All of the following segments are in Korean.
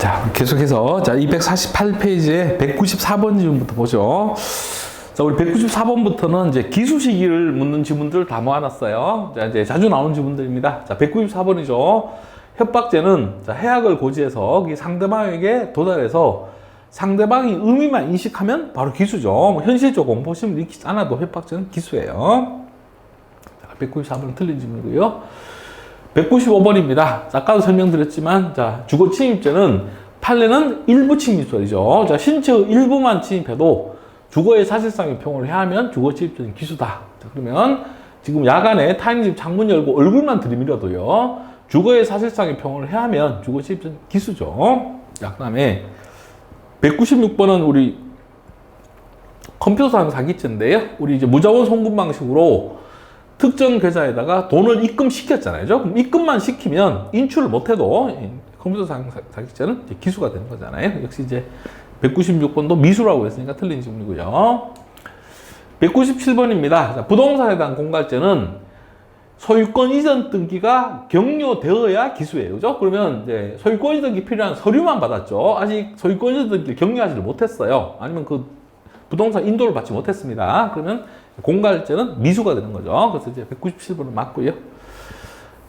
자, 계속해서 자 248페이지에 194번 질문부터 보죠. 자, 우리 194번부터는 이제 기수 시기를 묻는 질문들을 다 모아놨어요. 자, 이제 자주 나오는 질문들입니다. 자, 194번이죠. 협박죄는 자, 해악을 고지해서 상대방에게 도달해서 상대방이 의미만 인식하면 바로 기수죠. 뭐 현실적 공포심을 일으키지 않아도 협박죄는 기수예요. 자, 194번은 틀린 질문이고요. 195번입니다. 아까도 설명드렸지만, 자, 주거 침입죄는 판례는 일부 침입罪,죠. 자, 신체의 일부만 침입해도 주거의 사실상의 평을 해하면 주거 침입죄는 기수다. 자, 그러면 지금 야간에 타인 집 창문 열고 얼굴만 들이밀어도요, 주거의 사실상의 평을 해하면 주거 침입죄는 기수죠. 자, 그 다음에 196번은 우리 컴퓨터상 사기죄인데요. 우리 이제 무자원 송금 방식으로 특정 계좌에다가 돈을 입금시켰잖아요. 그럼 입금만 시키면 인출을 못해도 컴퓨터상 사기죄는 기수가 되는 거잖아요. 역시 이제 196번도 미수라고 했으니까 틀린 질문이고요. 197번입니다. 자, 부동산에 대한 공갈죄는 소유권 이전 등기가 격려되어야 기수예요. 그죠? 그러면 이제 소유권 이전 등기 필요한 서류만 받았죠. 아직 소유권 이전 등기를 격려하지를 못했어요. 아니면 그 부동산 인도를 받지 못했습니다. 그러면 공갈죄는 미수가 되는 거죠. 그래서 이제 197번은 맞고요.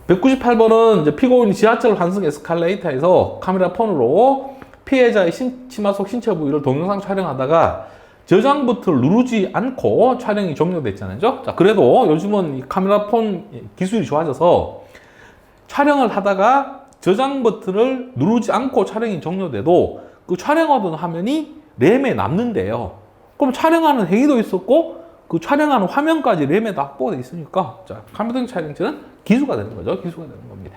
198번은 이제 피고인이 지하철 환승 에스컬레이터에서 카메라 폰으로 피해자의 치마 속 신체 부위를 동영상 촬영하다가 저장 버튼을 누르지 않고 촬영이 종료됐잖아요. 자, 그래도 요즘은 이 카메라 폰 기술이 좋아져서 촬영을 하다가 저장 버튼을 누르지 않고 촬영이 종료돼도 그 촬영하던 화면이 램에 남는데요. 그럼 촬영하는 행위도 있었고 그 촬영하는 화면까지 램에 다 확보가 되어 있으니까, 자, 카메라 촬영죄는 기수가 되는 거죠. 기수가 되는 겁니다.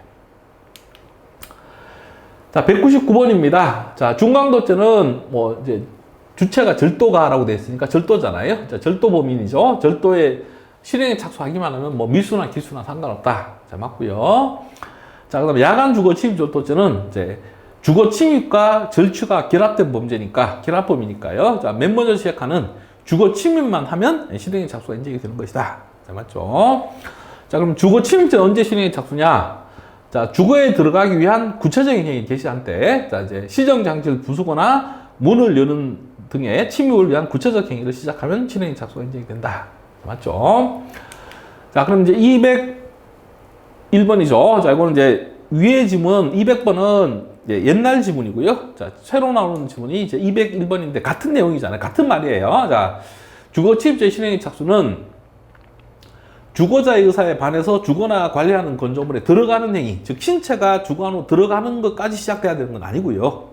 자, 199번입니다. 자, 중강도죄는 뭐 이제 주체가 절도가라고 되어 있으니까 절도잖아요. 자, 절도 범인이죠. 절도에 실행에 착수하기만 하면 뭐 미수나 기수나 상관없다. 자, 맞고요. 자, 그다음에 야간 주거 침입 절도죄는 이제 주거 침입과 절취가 결합된 범죄니까 결합범이니까요. 자, 맨 먼저 시작하는 주거 침입만 하면 실행에 착수가 인정이 되는 것이다. 자, 맞죠? 자, 그럼 주거 침입죄는 언제 실행에 착수냐? 자, 주거에 들어가기 위한 구체적인 행위 개시한 때, 자, 이제 시정 장치를 부수거나 문을 여는 등의 침입을 위한 구체적 행위를 시작하면 실행에 착수가 인정이 된다. 자, 맞죠? 자, 그럼 이제 201번이죠. 자, 이거는 이제 위의 지문 200번은 옛날 지문이고요. 자, 새로 나오는 지문이 이제 201번인데 같은 내용이잖아요. 같은 말이에요. 자, 주거 침입죄 실행의 착수는 주거자의 의사에 반해서 주거나 관리하는 건조물에 들어가는 행위, 즉 신체가 주거 안으로 들어가는 것까지 시작돼야 되는 건 아니고요.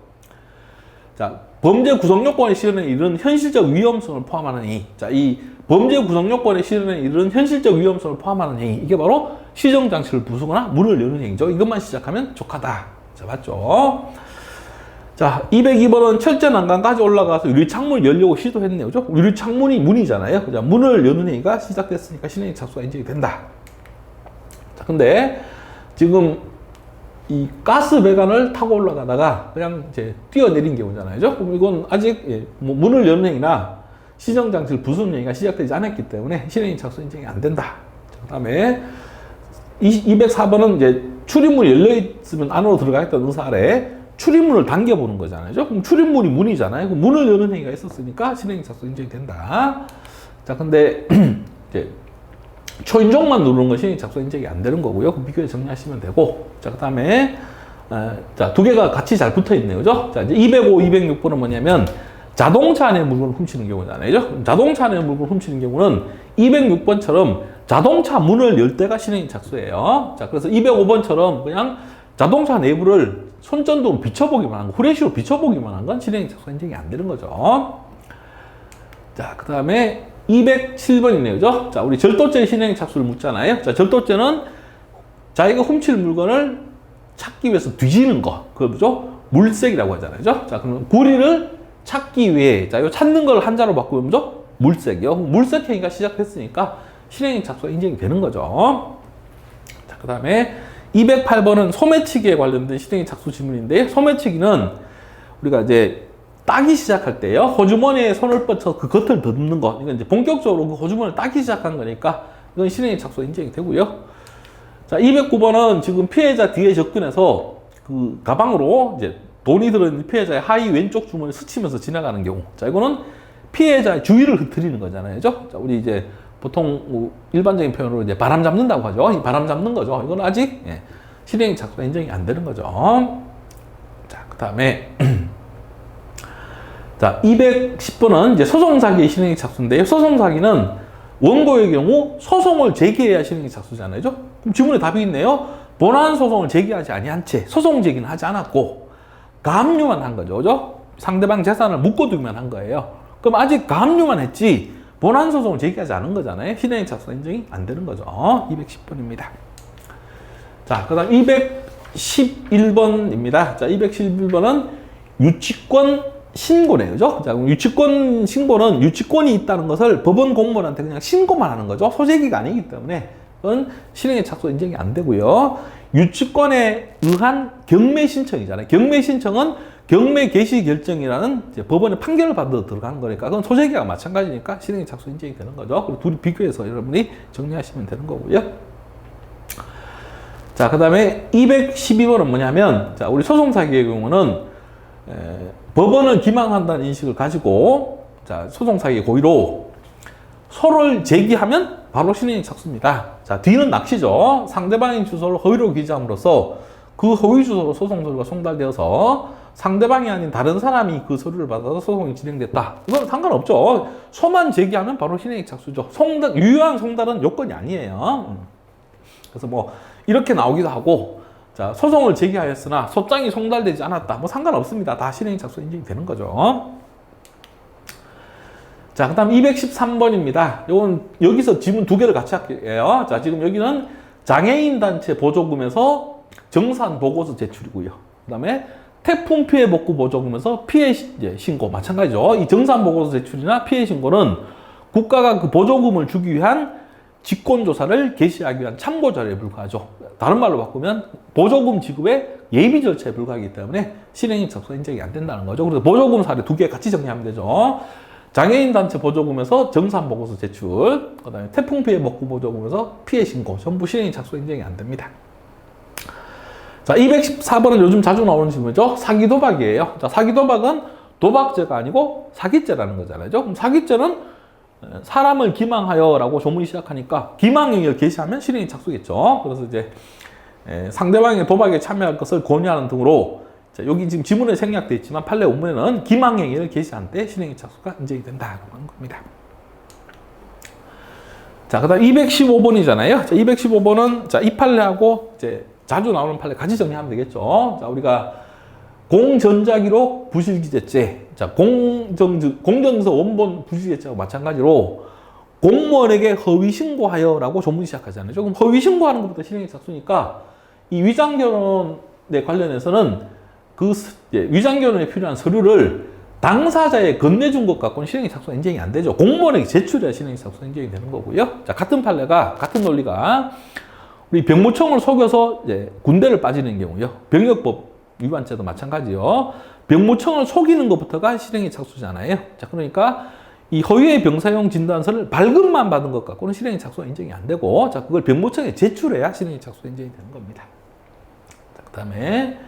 자, 범죄 구성 요건의 실현에 이르는 현실적 위험성을 포함하는 행위. 자, 이 범죄 구성 요건의 실현에 이르는 현실적 위험성을 포함하는 행위. 이게 바로 시정 장치를 부수거나 문을 여는 행위죠. 이것만 시작하면 족하다. 자, 맞죠? 자, 202번은 철제 난간까지 올라가서 유리창문을 열려고 시도했네요. 그죠? 유리창문이 문이잖아요. 자, 문을 여는 행위가 시작됐으니까 실행에 착수가 인정이 된다. 자, 근데 지금 이 가스 배관을 타고 올라가다가 그냥 이제 뛰어내린 경우잖아요. 그럼 이건 아직 뭐 문을 여는 행위나 시정 장치를 부수는 행위가 시작되지 않았기 때문에 실행에 착수 인정이 안 된다. 그 다음에 204번은 이제 출입문이 열려있으면 안으로 들어가겠다는 의사 아래 출입문을 당겨보는 거잖아요. 그럼 출입문이 문이잖아요. 그럼 문을 여는 행위가 있었으니까 실행에 착수 인정이 된다. 자, 근데 이제 초인종만 누르는 건 실행에 착수 인정이 안 되는 거고요. 그럼 비교해 정리하시면 되고. 자, 그 다음에 자, 두 개가 같이 잘 붙어 있네요. 그죠? 자, 이제 205, 206번은 뭐냐면 자동차 안에 물건을 훔치는 경우잖아요. 자동차 안에 물건을 훔치는 경우는 206번처럼 자동차 문을 열 때가 실행에 착수예요. 자, 그래서 205번처럼 그냥 자동차 내부를 손전등으로 비춰보기만 한 거, 후레쉬로 비춰보기만 한 건 실행에 착수가 인정이 안 되는 거죠. 자, 그 다음에 207번이네요. 그죠? 자, 우리 절도죄 실행에 착수를 묻잖아요. 자, 절도죄는 자기가 훔칠 물건을 찾기 위해서 뒤지는 거. 그거죠? 물색이라고 하잖아요. 자, 그러면 구리를 찾기 위해, 자, 이거 찾는 걸 한자로 바꾸면 뭐죠? 물색이요. 물색 행위가 시작했으니까 실행에 착수가 인정이 되는 거죠. 자, 그 다음에 208번은 소매치기에 관련된 실행에 착수 질문인데요. 소매치기는 우리가 이제 따기 시작할 때요. 호주머니에 손을 뻗쳐 그 겉을 더듬는 거. 이건 이제 본격적으로 그 호주머니를 따기 시작한 거니까 이건 실행에 착수가 인정이 되고요. 자, 209번은 지금 피해자 뒤에 접근해서 그 가방으로 이제 돈이 들어있는 피해자의 하위 왼쪽 주머니를 스치면서 지나가는 경우. 자, 이거는 피해자의 주의를 흐트리는 거잖아요. 그죠? 자, 우리 이제 보통 뭐 일반적인 표현으로 이제 바람 잡는다고 하죠. 이 바람 잡는 거죠. 이건 아직 실행액 착수가 인정이 안 되는 거죠. 자, 그 다음에 자, 210번은 이제 소송사기의 실행액 착수인데요. 소송사기는 원고의 경우 소송을 제기해야 실행액 착수잖아요. 그럼 지문에 답이 있네요. 본안 소송을 제기하지 아니한 채 소송 제기는 하지 않았고 가압류만 한 거죠. 그죠? 상대방 재산을 묶어두기만 한 거예요. 그럼 아직 가압류만 했지 본안 소송을 제기하지 않은 거잖아요. 실행액 착수가 인정이 안 되는 거죠. 210번입니다. 자, 그 다음 211번입니다. 자, 211번은 유치권 신고네요. 그죠? 자, 유치권 신고는 유치권이 있다는 것을 법원 공무원한테 그냥 신고만 하는 거죠. 소재기가 아니기 때문에 그건 실행액 착수 인정이 안 되고요. 유치권에 의한 경매 신청이잖아요. 경매 신청은 경매 개시 결정이라는 이제 법원의 판결을 받아 들어가는 거니까 그건 소재기가 마찬가지니까 실행액 착수 인정이 되는 거죠. 그리고 둘이 비교해서 여러분이 정리하시면 되는 거고요. 자, 그 다음에 212번은 뭐냐면, 자, 우리 소송사기의 경우는 법원을 기망한다는 인식을 가지고, 자, 소송사기의 고의로 소를 제기하면 바로 실행액 착수입니다. 자, 뒤는 낚시죠. 상대방의 주소를 허위로 기재함으로써 그 허위 주소로 소송 서류가 송달되어서 상대방이 아닌 다른 사람이 그 서류를 받아서 소송이 진행됐다. 이건 상관없죠. 소만 제기하면 바로 실행액 착수죠. 유효한 송달은 요건이 아니에요. 그래서 뭐 이렇게 나오기도 하고, 자, 소송을 제기하였으나 소장이 송달되지 않았다. 뭐 상관없습니다. 다 실행액 착수 인정이 되는 거죠. 자, 그 다음 213번입니다. 요건 여기서 지문 두 개를 같이 할게요. 자, 지금 여기는 장애인 단체 보조금에서 정산 보고서 제출이고요. 그 다음에 태풍 피해 복구 보조금에서 피해 신고 마찬가지죠. 이 정산 보고서 제출이나 피해 신고는 국가가 그 보조금을 주기 위한 직권조사를 개시하기 위한 참고 자료에 불과하죠. 다른 말로 바꾸면 보조금 지급의 예비 절차에 불과하기 때문에 실행액 착수 인정이 안 된다는 거죠. 그래서 보조금 사례 두 개 같이 정리하면 되죠. 장애인 단체 보조금에서 정산 보고서 제출, 그다음에 태풍 피해 복구 보조금에서 피해 신고, 전부 실행액 착수 인정이 안 됩니다. 자, 214번은 요즘 자주 나오는 질문이죠. 사기 도박이에요. 자, 사기 도박은 도박죄가 아니고 사기죄라는 거잖아요. 그럼 사기죄는 사람을 기망하여라고 조문이 시작하니까 기망행위를 개시하면 실행액 착수겠죠. 그래서 이제 상대방의 도박에 참여할 것을 권유하는 등으로, 자, 여기 지금 지문에 생략되어 있지만 판례 원문에는 기망행위를 개시한 때 실행액 착수가 인정이 된다는 겁니다. 자, 그다음 215번이잖아요. 자, 215번은 자, 이 판례하고 이제 자주 나오는 판례 같이 정리하면 되겠죠. 자, 우리가 공전자기록 부실기재죄, 자, 공정서 원본 부실기재죄와 마찬가지로 공무원에게 허위 신고하여라고 조문이 시작하잖아요. 조금 허위 신고하는 것부터 실행액 착수니까 이 위장결혼에 관련해서는 그 위장결혼에 필요한 서류를 당사자에 건네준 것 갖고는 실행액 착수가 인정이 안 되죠. 공무원에게 제출해야 실행액 착수가 인정이 되는 거고요. 자, 같은 판례가, 같은 논리가 우리 병무청을 속여서 이제 군대를 빠지는 경우요. 병역법 위반죄도 마찬가지요. 병무청을 속이는 것부터가 실행액 착수잖아요. 자, 그러니까 이 허위의 병사용 진단서를 발급만 받은 것 갖고는 실행액 착수가 인정이 안 되고, 자, 그걸 병무청에 제출해야 실행액 착수가 인정이 되는 겁니다. 자, 그 다음에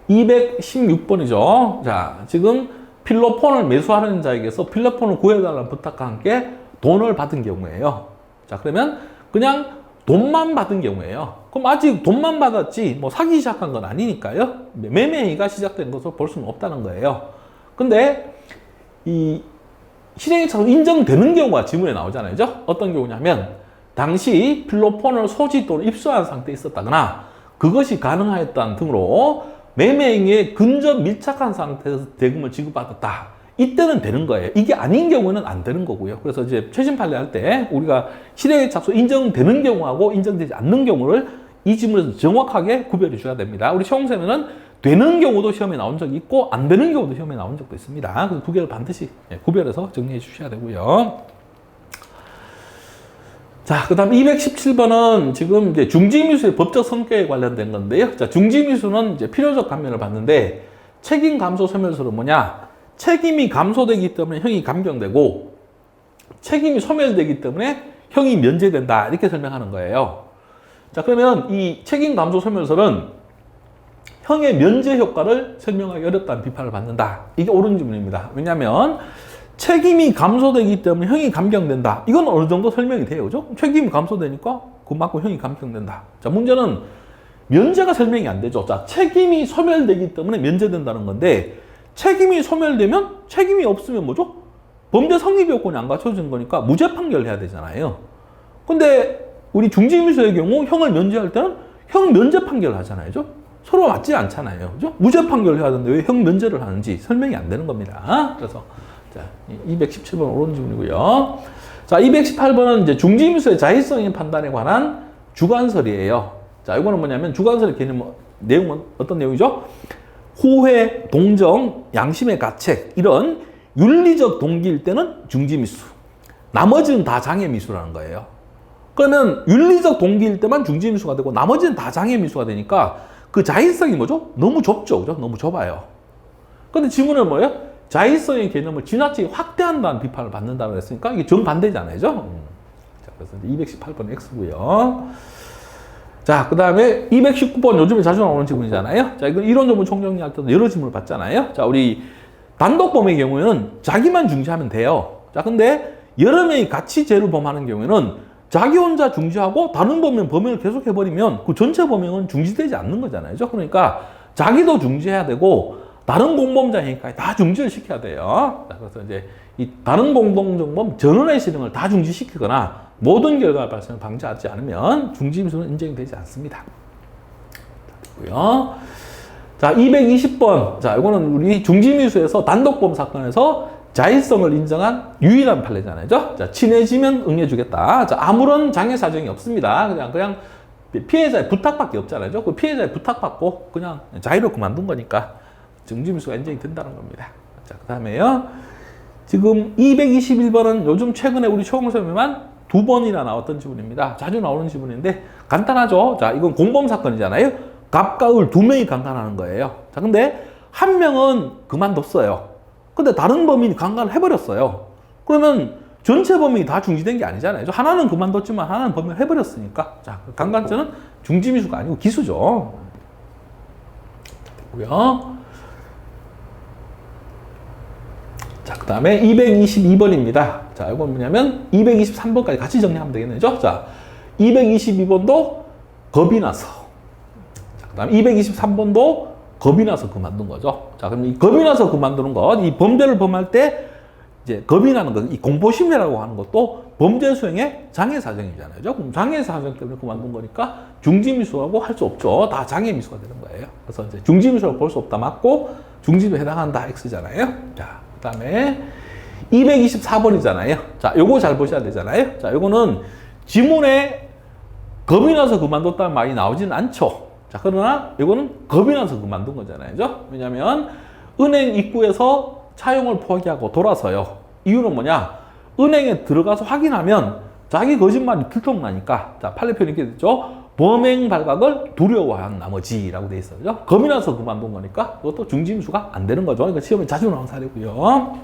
216번이죠. 자, 지금 필로폰을 매수하는 자에게서 필로폰을 구해달라는 부탁과 함께 돈을 받은 경우에요. 자, 그러면 그냥 돈만 받은 경우에요. 그럼 아직 돈만 받았지 뭐 사기 시작한 건 아니니까요. 매매행위가 시작된 것으로 볼 수는 없다는 거예요. 근데 이 실행액 착수 인정되는 경우가 지문에 나오잖아요. 어떤 경우냐면 당시 필로폰을 소지 또는 입수한 상태에 있었다거나 그것이 가능하였다는 등으로 매매행위에 근접 밀착한 상태에서 대금을 지급받았다. 이때는 되는 거예요. 이게 아닌 경우는 안 되는 거고요. 그래서 이제 최신 판례 할 때 우리가 실행액 착수 인정되는 경우하고 인정되지 않는 경우를 이 지문에서 정확하게 구별해 줘야 됩니다. 우리 시험생은 되는 경우도 시험에 나온 적이 있고 안 되는 경우도 시험에 나온 적도 있습니다. 그 두 개를 반드시 구별해서 정리해 주셔야 되고요. 자, 그 다음 217번은 지금 이제 중지미수의 법적 성격에 관련된 건데요. 자, 중지미수는 이제 필요적 감면을 받는데 책임 감소 소멸서는 뭐냐? 책임이 감소되기 때문에 형이 감경되고 책임이 소멸되기 때문에 형이 면제된다. 이렇게 설명하는 거예요. 자, 그러면 이 책임 감소 소멸서는 형의 면제 효과를 설명하기 어렵다는 비판을 받는다. 이게 옳은 질문입니다. 왜냐하면 책임이 감소되기 때문에 형이 감경된다. 이건 어느 정도 설명이 돼요. 그죠? 책임이 감소되니까 그만큼 형이 감경된다. 자, 문제는 면제가 설명이 안 되죠. 자, 책임이 소멸되기 때문에 면제된다는 건데, 책임이 소멸되면 책임이 없으면 뭐죠? 범죄 성립 요건이 안 갖춰진 거니까 무죄 판결해야 되잖아요. 근데 우리 중지미수의 경우 형을 면제할 때는 형 면제 판결을 하잖아요. 그죠? 서로 맞지 않잖아요. 그죠? 무죄 판결을 해야 되는데 왜 형 면제를 하는지 설명이 안 되는 겁니다. 그래서 자, 217번 옳은 질문이고요. 자, 218번은 이제 중지미수의 자의성의 판단에 관한 주관설이에요. 자, 이거는 뭐냐면 주관설의 개념, 내용은 어떤 내용이죠? 호혜, 동정, 양심의 가책, 이런 윤리적 동기일 때는 중지미수. 나머지는 다 장애미수라는 거예요. 그러면 윤리적 동기일 때만 중지미수가 되고 나머지는 다 장애미수가 되니까 그 자의성이 뭐죠? 너무 좁죠. 그죠? 너무 좁아요. 근데 질문은 뭐예요? 자의성의 개념을 지나치게 확대한다는 비판을 받는다고 했으니까 이게 정반대잖아요. 자, 그래서 218번 X고요. 자, 그 다음에 219번 요즘에 자주 나오는 질문이잖아요. 자, 이건 이론 전문 총정리할 때도 여러 질문을 받잖아요. 자, 우리 단독범의 경우에는 자기만 중지하면 돼요. 자, 근데 여러 명이 같이 죄를 범하는 경우에는 자기 혼자 중지하고 다른 범행을 계속 해버리면 그 전체 범행은 중지되지 않는 거잖아요. 그러니까 자기도 중지해야 되고 다른 공범자니까 다 중지를 시켜야 돼요. 자, 그래서 이제 이 다른 공동정범 전원의 실행을 다 중지시키거나 모든 결과 발생을 방지하지 않으면 중지미수는 인정이 되지 않습니다. 자, 자, 220번. 자, 이거는 우리 중지미수에서 단독범 사건에서 자의성을 인정한 유일한 판례잖아요. 자, 친해지면 응해주겠다. 자, 아무런 장애 사정이 없습니다. 그냥 피해자의 부탁밖에 없잖아요. 그 피해자의 부탁받고 그냥 자의로 그만둔 거니까 중지미수가 인정이 된다는 겁니다. 자, 그 다음에요. 지금 221번은 요즘 최근에 우리 초공시험에만 2번이나 나왔던 지문입니다. 자주 나오는 지문인데 간단하죠. 자, 이건 공범 사건이잖아요. 갑과 을 2명이 강간하는 거예요. 자, 근데 한 명은 그만뒀어요. 근데 다른 범인이 강간을 해버렸어요. 그러면 전체 범인이 다 중지된 게 아니잖아요. 하나는 그만뒀지만 하나는 범인을 해버렸으니까. 자, 강간죄는 중지미수가 아니고 기수죠. 됐고요. 자, 그 다음에 222번입니다. 자, 이건 뭐냐면 223번까지 같이 정리하면 되겠네요. 자, 222번도 겁이 나서. 자, 그 다음에 223번도 겁이 나서 그만둔 거죠. 자, 그럼 이 겁이 나서 그만두는 것, 이 범죄를 범할 때 이제 겁이 나는 것, 이 공포심리라고 하는 것도 범죄 수행의 장애 사정이잖아요. 그럼 장애 사정 때문에 그만둔 거니까 중지미수라고 할 수 없죠. 다 장애미수가 되는 거예요. 그래서 이제 중지미수라고 볼 수 없다 맞고 중지미수에 해당한다 X잖아요. 자, 그 다음에 224번이잖아요. 자, 요거 잘 보셔야 되잖아요. 자, 요거는 지문에 겁이 나서 그만뒀다는 말이 나오지는 않죠. 자, 그러나 이거는 겁이 나서 그만둔 거잖아요. 왜냐하면 은행 입구에서 차용을 포기하고 돌아서요. 이유는 뭐냐? 은행에 들어가서 확인하면 자기 거짓말이 들통나니까. 자, 판례 표현이 이렇게 됐죠. 범행 발각을 두려워한 나머지라고 돼 있어요. 겁이 나서 그만둔 거니까 그것도 중지미수가 안 되는 거죠. 그러니까 시험에 자주 나오는 사례고요.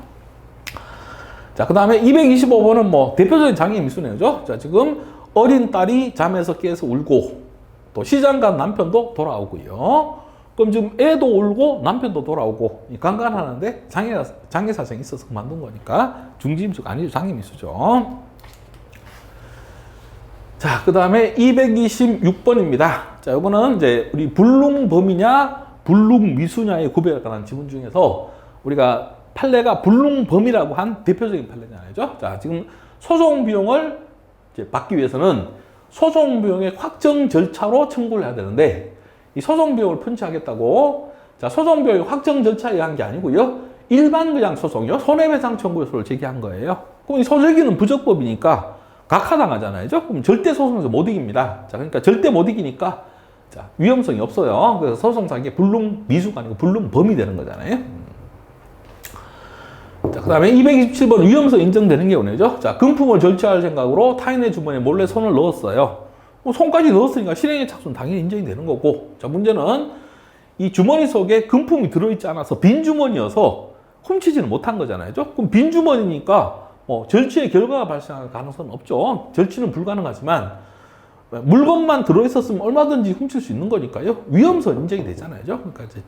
자, 그 다음에 225번은 뭐 대표적인 장애 미수네요. 자, 지금 어린 딸이 잠에서 깨서 울고 또 시장 간 남편도 돌아오고요. 그럼 지금 애도 울고 남편도 돌아오고 강간하는데 장애 사정이 있어서 그만둔 거니까 중지미수가 아니죠. 장애미수죠. 자, 그 다음에 226번입니다. 자, 이거는 이제 우리 불능범이냐 불능미수냐의 구별에 관한 지문 중에서 우리가 판례가 불능범이라고 한 대표적인 판례잖아요. 자, 지금 소송 비용을 이제 받기 위해서는 소송 비용의 확정 절차로 청구를 해야 되는데 이 소송 비용을 편취하겠다고 자, 소송 비용의 확정 절차에 의한 게 아니고요. 일반 그냥 소송이요. 손해배상 청구서를 제기한 거예요. 그럼 이 소재기는 부적법이니까 각하당하잖아요. 그럼 절대 소송에서 못 이깁니다. 자, 그러니까 절대 못 이기니까 자, 위험성이 없어요. 그래서 소송상의 불능미수가 아니고 불능범이 되는 거잖아요. 자, 그 다음에 227번 위험성 인정되는 경우죠. 자, 금품을 절취할 생각으로 타인의 주머니에 몰래 손을 넣었어요. 손까지 넣었으니까 실행의 착수는 당연히 인정이 되는 거고. 자, 문제는 이 주머니 속에 금품이 들어있지 않아서 빈 주머니여서 훔치지는 못한 거잖아요. 그럼 빈 주머니니까 절취의 결과가 발생할 가능성은 없죠. 절취는 불가능하지만 물건만 들어있었으면 얼마든지 훔칠 수 있는 거니까요. 위험성 인정이 되잖아요. 그러니까 이제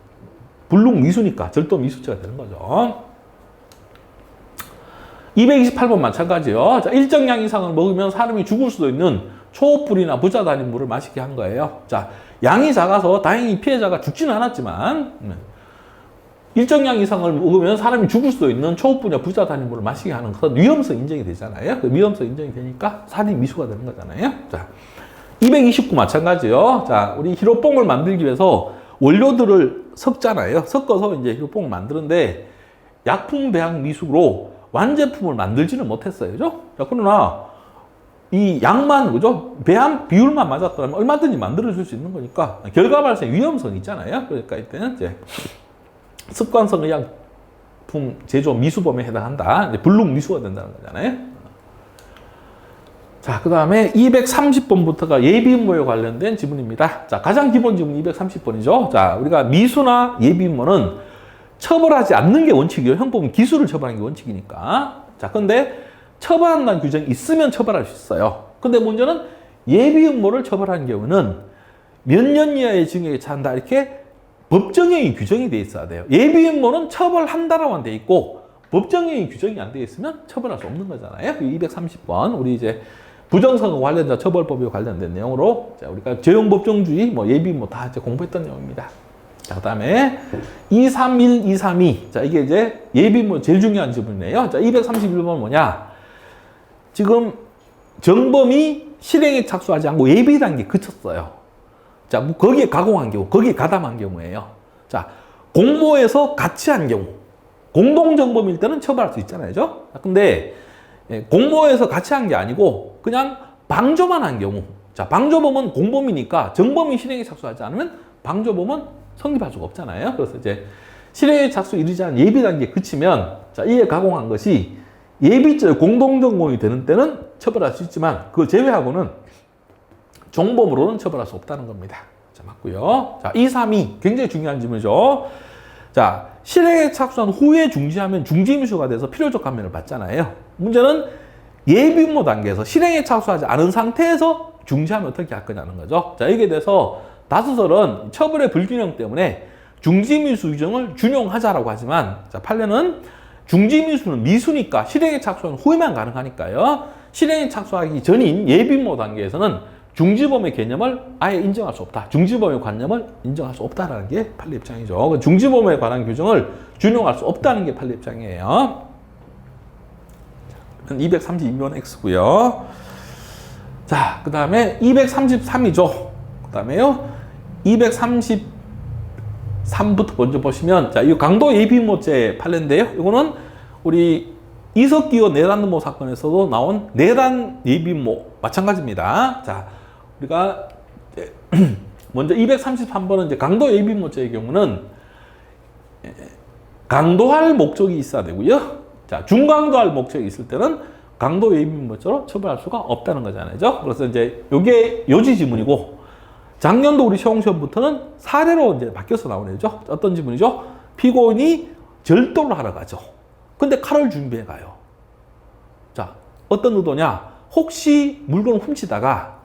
불능 미수니까 절도 미수죄가 되는 거죠. 228번 마찬가지요. 자, 일정 량 이상을 먹으면 사람이 죽을 수도 있는 초불이나 부자단인 물을 마시게 한 거예요. 자, 양이 작아서 다행히 피해자가 죽지는 않았지만 일정 량 이상을 먹으면 사람이 죽을 수도 있는 초불이나 부자단인 물을 마시게 하는 것은 위험성 인정이 되잖아요. 그 위험성 인정이 되니까 살인 미수가 되는 거잖아요. 자, 229 마찬가지요. 자, 우리 히로뽕을 만들기 위해서 원료들을 섞잖아요. 섞어서 이제 히로뽕을 만드는데 약품 배합 미숙으로 완제품을 만들지는 못했어요. 그죠? 자, 그러나 이 양만, 그죠? 배합 비율만 맞았더라면 얼마든지 만들어줄 수 있는 거니까 결과 발생 위험성이 있잖아요. 그러니까 이때는 이제 습관성 의약품 제조 미수범에 해당한다. 이제 불능 미수가 된다는 거잖아요. 자, 그 다음에 230번부터가 예비음모에 관련된 지문입니다. 자, 가장 기본 지문 230번이죠. 자, 우리가 미수나 예비음모는 처벌하지 않는 게 원칙이에요. 형법은 기수를 처벌하는 게 원칙이니까. 자, 근데 처벌한다는 규정이 있으면 처벌할 수 있어요. 근데 문제는 예비음모를 처벌하는 경우는 몇 년 이하의 징역에 처한다. 이렇게 법정형이 규정이 돼 있어야 돼요. 예비음모는 처벌한다라고만 돼 있고 법정형이 규정이 안 돼 있으면 처벌할 수 없는 거잖아요. 230번 우리 이제 부정선거 관련자 처벌법에 관련된 내용으로 자, 우리가 재형법정주의, 뭐 예비음모 다 이제 공부했던 내용입니다. 자, 그 다음에 231, 232. 자, 이게 이제 예비음모 제일 중요한 지문이네요. 자, 231번은 뭐냐? 지금 정범이 실행에 착수하지 않고 예비 단계에 그쳤어요. 자, 뭐 거기에 가공한 경우, 거기에 가담한 경우예요. 자, 공모에서 같이 한 경우. 공동정범일 때는 처벌할 수 있잖아요. 그죠? 근데 공모에서 같이 한 게 아니고 그냥 방조만 한 경우. 자, 방조범은 공범이니까 정범이 실행에 착수하지 않으면 방조범은 성립할 수가 없잖아요. 그래서 이제 실행에 착수 이르지 않은 예비 단계에 그치면 자, 이에 가공한 것이 예비죄 공동정범이 되는 때는 처벌할 수 있지만 그걸 제외하고는 종범으로는 처벌할 수 없다는 겁니다. 자, 맞고요. 자, 232 굉장히 중요한 질문이죠. 자, 실행에 착수한 후에 중지하면 중지미수가 돼서 필요적 감면을 받잖아요. 문제는 예비음모 단계에서 실행에 착수하지 않은 상태에서 중지하면 어떻게 할 거냐는 거죠. 자, 여기에 대해서 다수설은 처벌의 불균형 때문에 중지미수 규정을 준용하자라고 하지만 자, 판례는 중지미수는 미수니까 실행에 착수한 후에만 가능하니까요. 실행에 착수하기 전인 예비음모 단계에서는 중지범의 개념을 아예 인정할 수 없다. 중지범의 관념을 인정할 수 없다라는 게 판례 입장이죠. 중지범에 관한 규정을 준용할 수 없다는 게 판례 입장이에요. 232번 X고요. 자, 그 다음에 233이죠. 그 다음에요. 233부터 먼저 보시면, 자, 이 강도 예비음모죄 판례인데요. 이거는 우리 이석기호 내란음모 사건에서도 나온 내란 예비음모 마찬가지입니다. 자, 우리가 먼저 233번은 이제 강도 예비음모죄의 경우는 강도할 목적이 있어야 되고요. 자, 중강도할 목적이 있을 때는 강도 예비음모죄로 처벌할 수가 없다는 거잖아요. 그래서 이제 이게 요지 지문이고 작년도 우리 시험부터는 사례로 이제 바뀌어서 나오네요. 어떤 지문이죠? 피고인이 절도를 하러 가죠. 근데 칼을 준비해 가요. 자, 어떤 의도냐? 혹시 물건을 훔치다가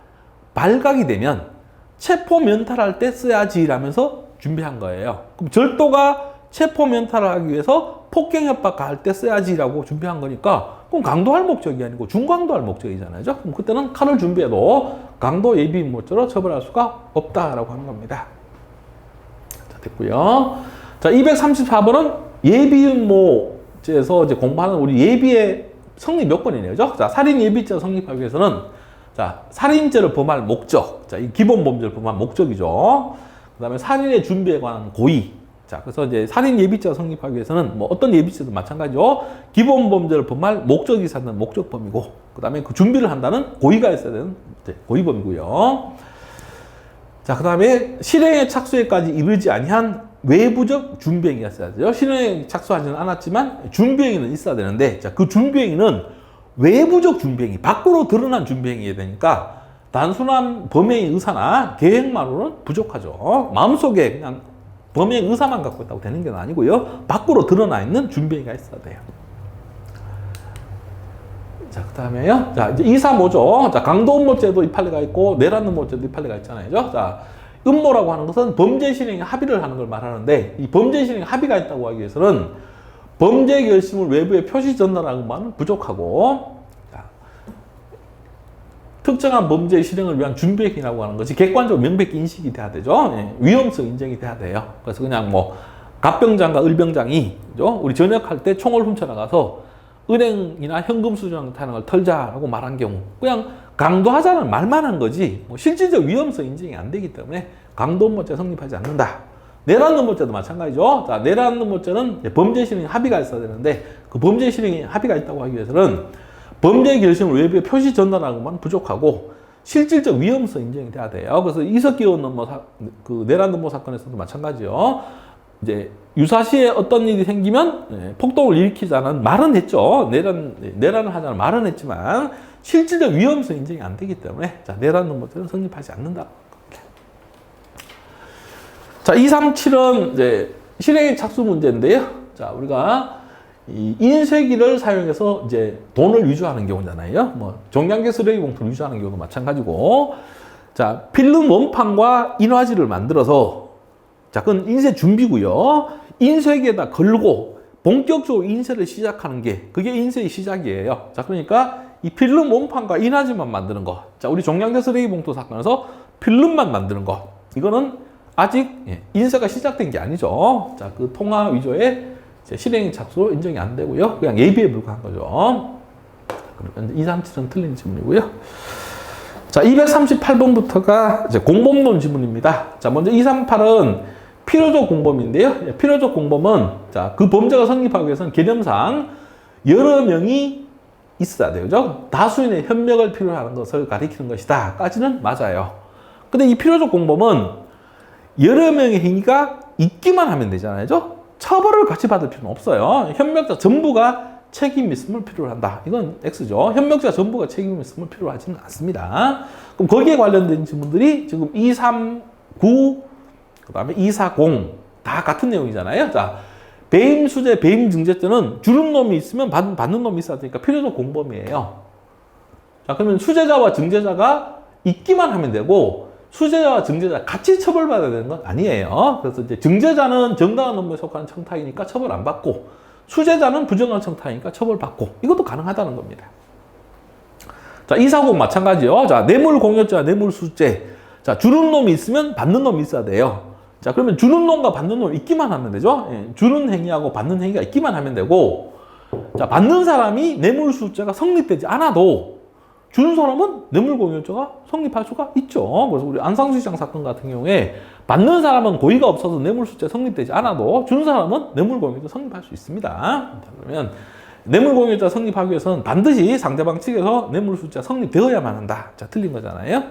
발각이 되면 체포 면탈할 때 써야지 라면서 준비한 거예요. 그럼 절도가 체포 면탈을 하기 위해서 폭행 협박 할 때 써야지라고 준비한 거니까 그럼 강도할 목적이 아니고 중강도할 목적이잖아요. 그럼 그때는 칼을 준비해도 강도 예비음모죄로 처벌할 수가 없다라고 하는 겁니다. 자, 됐고요. 자, 234번은 예비음모죄에서 이제 공부하는 우리 예비의 성립 요건이네요. 자, 살인 예비죄 성립하기 위해서는 자, 살인죄를 범할 목적. 자, 이 기본 범죄를 범할 목적이죠. 그 다음에 살인의 준비에 관한 고의. 자, 그래서 이제 살인 예비죄가 성립하기 위해서는 뭐 어떤 예비죄도 마찬가지죠. 기본 범죄를 범할 목적이 있어야 되는 목적범이고, 그 다음에 그 준비를 한다는 고의가 있어야 되는 고의범이고요. 자, 그 다음에 실행에 착수에까지 이르지 아니한 외부적 준비행위가 있어야 돼요. 실행에 착수하지는 않았지만 준비행위는 있어야 되는데, 자, 그 준비행위는 외부적 준비행위, 밖으로 드러난 준비행위가 되니까 단순한 범행의 의사나 계획만으로는 부족하죠. 마음속에 그냥 범행의 의사만 갖고 있다고 되는 게 아니고요. 밖으로 드러나 있는 준비행위가 있어야 돼요. 자, 그 다음에요. 자, 이제 2, 3, 5죠. 자, 강도 음모죄도 이 판례가 있고, 내란 음모죄도 이 판례가 있잖아요. 자, 음모라고 하는 것은 범죄 실행에 합의를 하는 걸 말하는데, 이 범죄 실행에 합의가 있다고 하기 위해서는 범죄 결심을 외부에 표시 전달하는 것만은 부족하고, 자, 특정한 범죄 실행을 위한 준비행위라고 하는 것이 객관적으로 명백히 인식이 돼야 되죠. 예, 위험성 인정이 돼야 돼요. 그래서 그냥 뭐, 갑병장과 을병장이, 그죠? 우리 전역할 때 총을 훔쳐나가서 은행이나 현금 수령하는 걸 털자라고 말한 경우, 그냥 강도하자는 말만 한 거지, 뭐 실질적 위험성 인정이 안 되기 때문에 강도 음모죄 성립하지 않는다. 내란 음모죄도 마찬가지죠. 자, 내란 음모죄는 범죄 실행에 합의가 있어야 되는데, 그 범죄 실행에 합의가 있다고 하기 위해서는 범죄 결심을 외부에 표시 전달하는 것만 부족하고 실질적 위험성 인정이 돼야 돼요. 그래서 이석기원 그 내란 음모 사건에서도 마찬가지요. 이제 유사시에 어떤 일이 생기면 폭동을 일으키자는 말은 했죠. 내란을 하자는 말은 했지만 실질적 위험성 인정이 안 되기 때문에, 자, 내란 음모죄는 성립하지 않는다. 자, 237은 이제 실행의 착수 문제인데요. 자, 우리가 이 인쇄기를 사용해서 이제 돈을 위조하는 경우잖아요. 뭐 종량제 쓰레기 봉투를 위조하는 경우도 마찬가지고, 자, 필름 원판과 인화지를 만들어서, 자, 그건 인쇄 준비고요. 인쇄기에다 걸고 본격적으로 인쇄를 시작하는 게, 그게 인쇄의 시작이에요. 자, 그러니까 이 필름 원판과 인화지만 만드는 거. 자, 우리 종량제 쓰레기 봉투 사건에서 필름만 만드는 거. 이거는 아직 인쇄가 시작된 게 아니죠. 자, 그 통화 위조의 실행 착수로 인정이 안 되고요. 그냥 예비에 불과한 거죠. 그러면 237은 틀린 지문이고요. 자, 238번부터가 이제 공범론 지문입니다. 자, 먼저 238은 필요적 공범인데요. 필요적 공범은, 자, 그 범죄가 성립하기 위해서는 개념상 여러 명이 있어야 되죠. 다수인의 협력을 필요로 하는 것을 가리키는 것이다. 까지는 맞아요. 근데 이 필요적 공범은 여러 명의 행위가 있기만 하면 되잖아요. 처벌을 같이 받을 필요는 없어요. 협력자 전부가 책임 있음을 필요로 한다. 이건 X죠. 협력자 전부가 책임 있음을 필요로 하지는 않습니다. 그럼 거기에 관련된 지문들이 지금 239, 그 다음에 240, 다 같은 내용이잖아요. 자, 배임 수재, 배임 증제죄는 주는 놈이 있으면 받는 놈이 있어야 되니까 필요적 공범이에요. 자, 그러면 수재자와 증제자가 있기만 하면 되고, 수재자와 증제자 같이 처벌받아야 되는 건 아니에요. 그래서 이제 증제자는 정당한 업무에 속하는 청탁이니까 처벌 안 받고, 수재자는 부정한 청탁이니까 처벌받고, 이것도 가능하다는 겁니다. 자, 240 마찬가지요. 자, 뇌물공여죄와 뇌물수수죄. 자, 주는 놈이 있으면 받는 놈이 있어야 돼요. 자, 그러면 주는 놈과 받는 놈이 있기만 하면 되죠. 예, 주는 행위하고 받는 행위가 있기만 하면 되고, 자, 받는 사람이 뇌물수수죄가 성립되지 않아도 주는 사람은 뇌물공여죄가 성립할 수가 있죠. 그래서 우리 안상수 시장 사건 같은 경우에 받는 사람은 고의가 없어서 뇌물수수죄 성립되지 않아도 주는 사람은 뇌물공여죄 성립할 수 있습니다. 자, 그러면 뇌물공여죄 성립하기 위해서는 반드시 상대방 측에서 뇌물수수죄 성립되어야만 한다. 자, 틀린 거잖아요.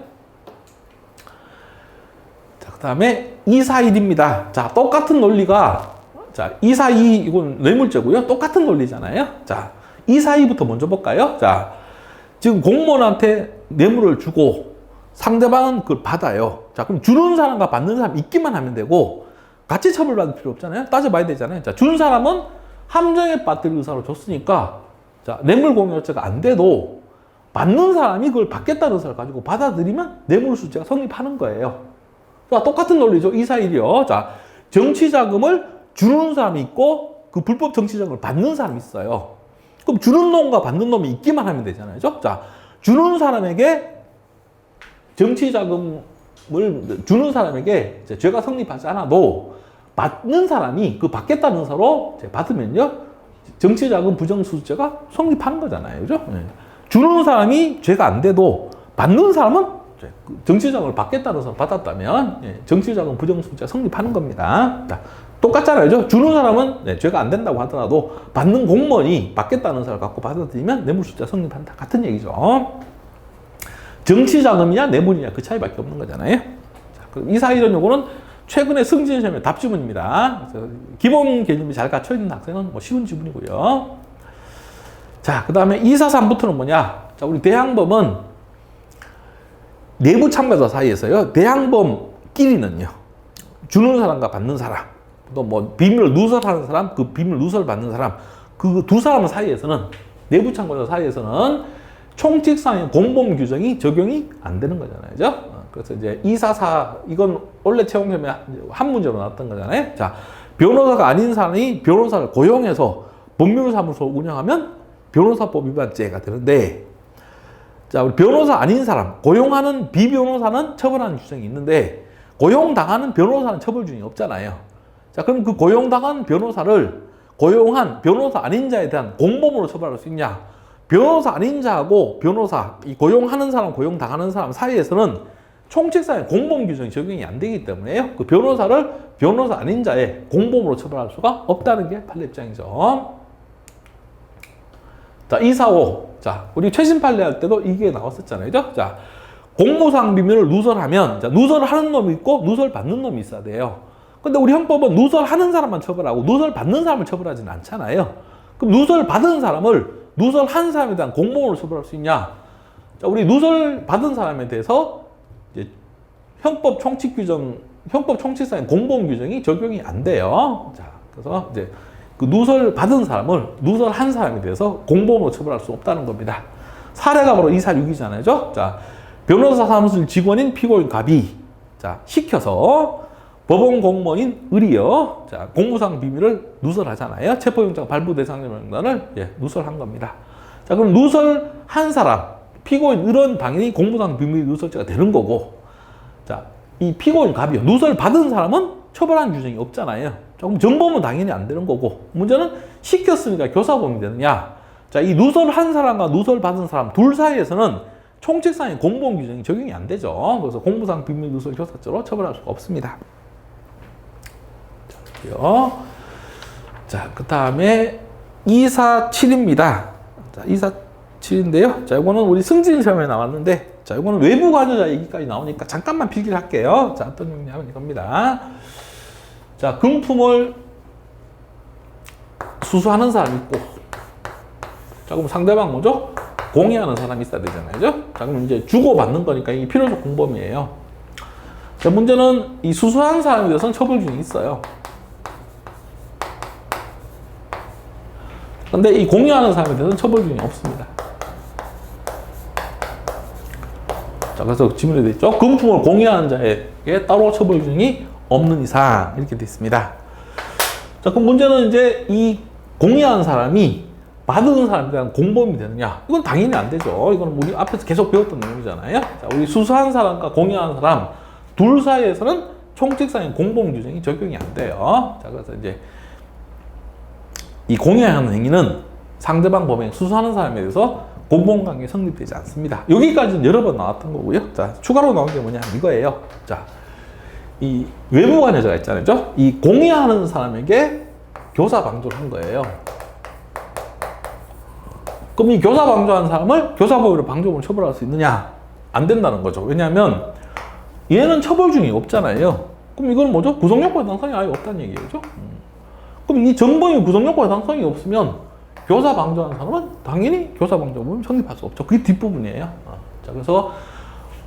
자, 그 다음에 241입니다. 자, 똑같은 논리가, 자, 242 이건 뇌물죄고요. 똑같은 논리잖아요. 자, 242부터 먼저 볼까요? 자, 지금 공무원한테 뇌물을 주고 상대방은 그걸 받아요. 자, 그럼 주는 사람과 받는 사람 있기만 하면 되고 같이 처벌받을 필요 없잖아요. 따져봐야 되잖아요. 자, 주는 사람은 함정에 빠뜨릴 의사로 줬으니까, 자, 뇌물공여죄가 안 돼도 받는 사람이 그걸 받겠다는 의사를 가지고 받아들이면 뇌물수수죄가 성립하는 거예요. 자, 똑같은 논리죠. 241이요. 자, 정치자금을 주는 사람이 있고 그 불법 정치자금을 받는 사람이 있어요. 그럼 주는 놈과 받는 놈이 있기만 하면 되잖아요. 자, 주는 사람에게 정치자금을 주는 사람에게 죄가 성립하지 않아도 받는 사람이 그 받겠다는 의사로 받으면요, 정치자금 부정수수죄가 성립하는 거잖아요. 그죠? 주는 사람이 죄가 안 돼도 받는 사람은 정치자금을 받겠다는 의사로 받았다면 정치자금 부정수수죄가 성립하는 겁니다. 자, 똑같잖아요. 주는 사람은 죄가 안 된다고 하더라도 받는 공무원이 받겠다는 의사를 갖고 받아들이면 뇌물수수죄가 성립한다. 같은 얘기죠. 정치자금이냐 뇌물이냐 그 차이밖에 없는 거잖아요. 자, 그럼 241은 요거는 최근에 승진 시험의 답지문입니다. 그래서 기본 개념이 잘 갖춰 있는 학생은 뭐 쉬운 지문이고요. 자, 그 다음에 243부터는 뭐냐? 자, 우리 대항범은 내부 참가자 사이에서요, 대항범끼리는요, 주는 사람과 받는 사람, 또 뭐 비밀을 누설하는 사람, 그 비밀 누설 받는 사람, 그 두 사람 사이에서는 내부 참고자 사이에서는 총칙상의 공범 규정이 적용이 안 되는 거잖아요. 그죠? 그래서 이제 244, 이건 원래 채용점에 한 문제로 나왔던 거잖아요. 자, 변호사가 아닌 사람이 변호사를 고용해서 법률사무소 운영하면 변호사법 위반죄가 되는데, 자, 우리 변호사 아닌 사람, 고용하는 비변호사는 처벌하는 규정이 있는데, 고용당하는 변호사는 처벌 규정이 없잖아요. 자, 그럼 그 고용당한 변호사를 고용한 변호사 아닌 자에 대한 공범으로 처벌할 수 있냐? 변호사 아닌 자하고 변호사, 이 고용하는 사람, 고용당하는 사람 사이에서는 총칙상의 공범 규정이 적용이 안 되기 때문에요. 그 변호사를 변호사 아닌 자의 공범으로 처벌할 수가 없다는 게 판례 입장이죠. 자, 245. 자, 우리 최신 판례 할 때도 이게 나왔었잖아요. 그죠? 자, 공무상 비밀을 누설하면, 자, 누설하는 놈이 있고 누설 받는 놈이 있어야 돼요. 근데 우리 형법은 누설하는 사람만 처벌하고 누설 받는 사람을 처벌하지는 않잖아요. 그럼 누설 받은 사람을 누설한 사람에 대한 공범으로 처벌할 수 있냐? 자, 우리 누설 받은 사람에 대해서 이제 형법 총칙 규정, 형법 총칙상의 공범 규정이 적용이 안 돼요. 자, 그래서 이제 그 누설 받은 사람을 누설한 사람에 대해서 공범으로 처벌할 수 없다는 겁니다. 사례가 바로 246이잖아요. 자, 변호사 사무실 직원인 피고인 갑이, 자, 시켜서 법원 공무원인 을이요. 자, 공무상 비밀을 누설하잖아요. 체포영장 발부 대상자 명단을 누설한 겁니다. 자, 그럼 누설한 사람, 피고인 을은 당연히 공무상 비밀 누설죄가 되는 거고, 자, 이 피고인 갑이요. 누설 받은 사람은 처벌하는 규정이 없잖아요. 자, 그럼 정범은 당연히 안 되는 거고, 문제는 시켰으니까 교사범이 되느냐. 자, 이 누설한 사람과 누설 받은 사람 둘 사이에서는 총칙상의 공범 규정이 적용이 안 되죠. 그래서 공무상 비밀 누설 교사죄로 처벌할 수가 없습니다. 자, 그 다음에 247입니다. 자, 247인데요. 자, 이거는 우리 승진 시험에 나왔는데, 자, 이거는 외부 관여자 얘기까지 나오니까 잠깐만 필기를 할게요. 자, 어떤 의미냐면 이겁니다. 자, 금품을 수수하는 사람이 있고, 자, 그럼 상대방 뭐죠? 공유하는 사람이 있어야 되잖아요. 그죠? 자, 그럼 이제 주고받는 거니까 이게 필요적 공범이에요. 자, 문제는 이 수수한 사람에 대해서는 처벌 규정이 있어요. 근데 이 공유하는 사람에 대해서는 처벌 규정이 없습니다. 자, 그래서 지문에 되어 있죠. 금품을 공유하는 자에게 따로 처벌 규정이 없는 이상 이렇게 되어 있습니다. 자, 그럼 문제는 이제 이 공유하는 사람이 받은 사람에 대한 공범이 되느냐? 이건 당연히 안 되죠. 이건 우리 앞에서 계속 배웠던 내용이잖아요. 자, 우리 수수한 사람과 공유하는 사람 둘 사이에서는 총칙상의 공범 규정이 적용이 안 돼요. 자, 그래서 이제 이 공유하는 행위는 상대방 범행 수수하는 사람에 대해서 공범관계 성립되지 않습니다. 여기까지는 여러 번 나왔던 거고요. 자, 추가로 나온 게 뭐냐 이거예요. 자, 이 외부 관여자가 있잖아요. 이 공유하는 사람에게 교사 방조를 한 거예요. 그럼 이 교사 방조한 사람을 교사법으로 방조범으로 처벌할 수 있느냐? 안 된다는 거죠. 왜냐하면 얘는 처벌 중이 없잖아요. 그럼 이건 뭐죠? 구성요건의 당성이 아예 없다는 얘기죠. 그럼 이 정범이 구성요건의 당성이 없으면 교사 방조한 사람은 당연히 교사 방조범을 성립할 수 없죠. 그게 뒷부분이에요. 자, 그래서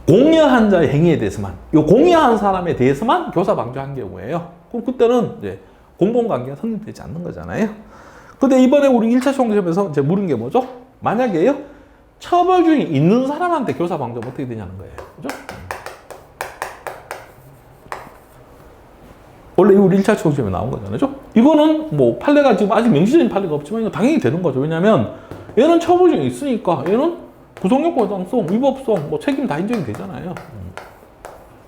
공여한 자의 행위에 대해서만, 이 공여한 사람에 대해서만 교사 방조한 경우에요. 그럼 그때는 이제 공범관계가 성립되지 않는 거잖아요. 근데 이번에 우리 1차 총시험에서 이제 물은 게 뭐죠? 만약에요, 처벌 중이 있는 사람한테 교사 방조가 어떻게 되냐는 거예요. 그죠? 원래 우리 1차 총시험에 나온 거잖아요. 이거는 뭐 판례가 지금 아직 명시적인 판례가 없지만 이거 당연히 되는 거죠. 왜냐면 얘는 처벌 중이 있으니까 얘는 구성요건 해당성, 위법성, 뭐 책임 다 인정이 되잖아요.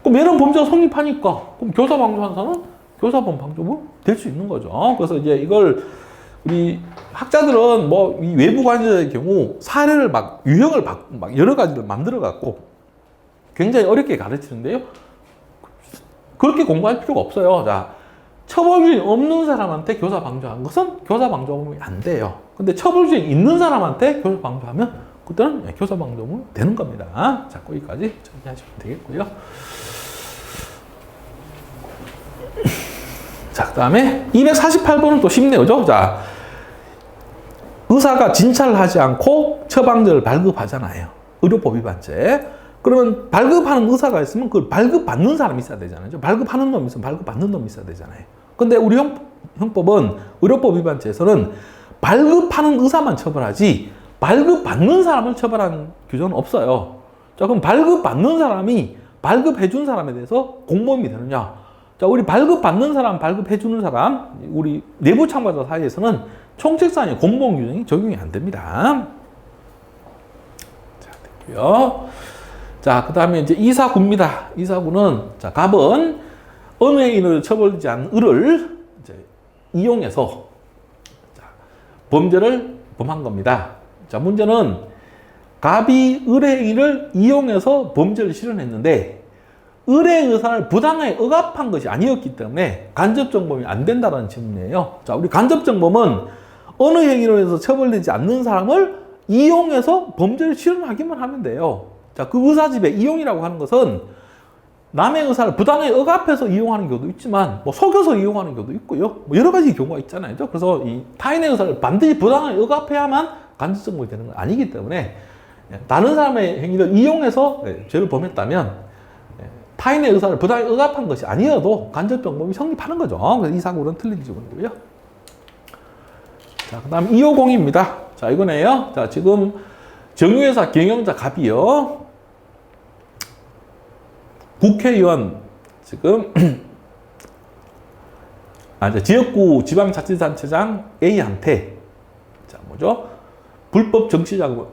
그럼 얘는 범죄가 성립하니까 그럼 교사 방조한 사람은 교사범 방조범 될 수 있는 거죠. 그래서 이제 이걸 우리 학자들은 뭐 이 외부 관여자의 경우 사례를 막 유형을 막 여러 가지를 만들어 갖고 굉장히 어렵게 가르치는데요. 그렇게 공부할 필요가 없어요. 자, 처벌주의 없는 사람한테 교사 방조한 것은 교사 방조범이 안 돼요. 근데 처벌주의 있는 사람한테 교사 방조하면 그때는 교사 방조범이 되는 겁니다. 자, 거기까지 정리하시면 되겠고요. 자, 그 다음에 248번은 또 쉽네요. 그죠? 자, 의사가 진찰을 하지 않고 처방전을 발급하잖아요. 의료법 위반죄. 그러면 발급하는 의사가 있으면 그걸 발급받는 사람이 있어야 되잖아요. 발급하는 놈이 있으면 발급받는 놈이 있어야 되잖아요. 근데 우리 형법은 의료법 위반죄에서는 발급하는 의사만 처벌하지 발급받는 사람을 처벌하는 규정은 없어요. 자, 그럼 발급받는 사람이 발급해준 사람에 대해서 공범이 되느냐? 자, 우리 발급받는 사람, 발급해주는 사람, 우리 내부 참가자 사이에서는 총책상의 공범 규정이 적용이 안 됩니다. 자, 됐고요. 자, 그 다음에 이제 이사구입니다. 이사구는, 자, 갑은 어느 행위를 처벌되지 않은 을을 이제 이용해서 자, 범죄를 범한 겁니다. 자, 문제는 갑이 을의 행위를 이용해서 범죄를 실현했는데 을의 의사를 부당하게 억압한 것이 아니었기 때문에 간접정범이 안 된다는 질문이에요. 자, 우리 간접정범은 어느 행위로 해서 처벌되지 않는 사람을 이용해서 범죄를 실현하기만 하면 돼요. 자, 그 의사집에 이용이라고 하는 것은 남의 의사를 부당하게 억압해서 이용하는 경우도 있지만, 뭐 속여서 이용하는 경우도 있고요. 뭐 여러 가지 경우가 있잖아요. 그래서 이 타인의 의사를 반드시 부당하게 억압해야만 간접정범이 되는 건 아니기 때문에 다른 사람의 행위를 이용해서 죄를 범했다면 타인의 의사를 부당하게 억압한 것이 아니어도 간접정범이 성립하는 거죠. 그래서 이 사고는 틀린 지문이고요. 자, 그 다음 250입니다. 자, 이거네요. 자, 지금 정유회사 경영자 갑이요. 국회의원 지금 지역구 지방자치단체장 A한테 자, 뭐죠? 불법 정치자금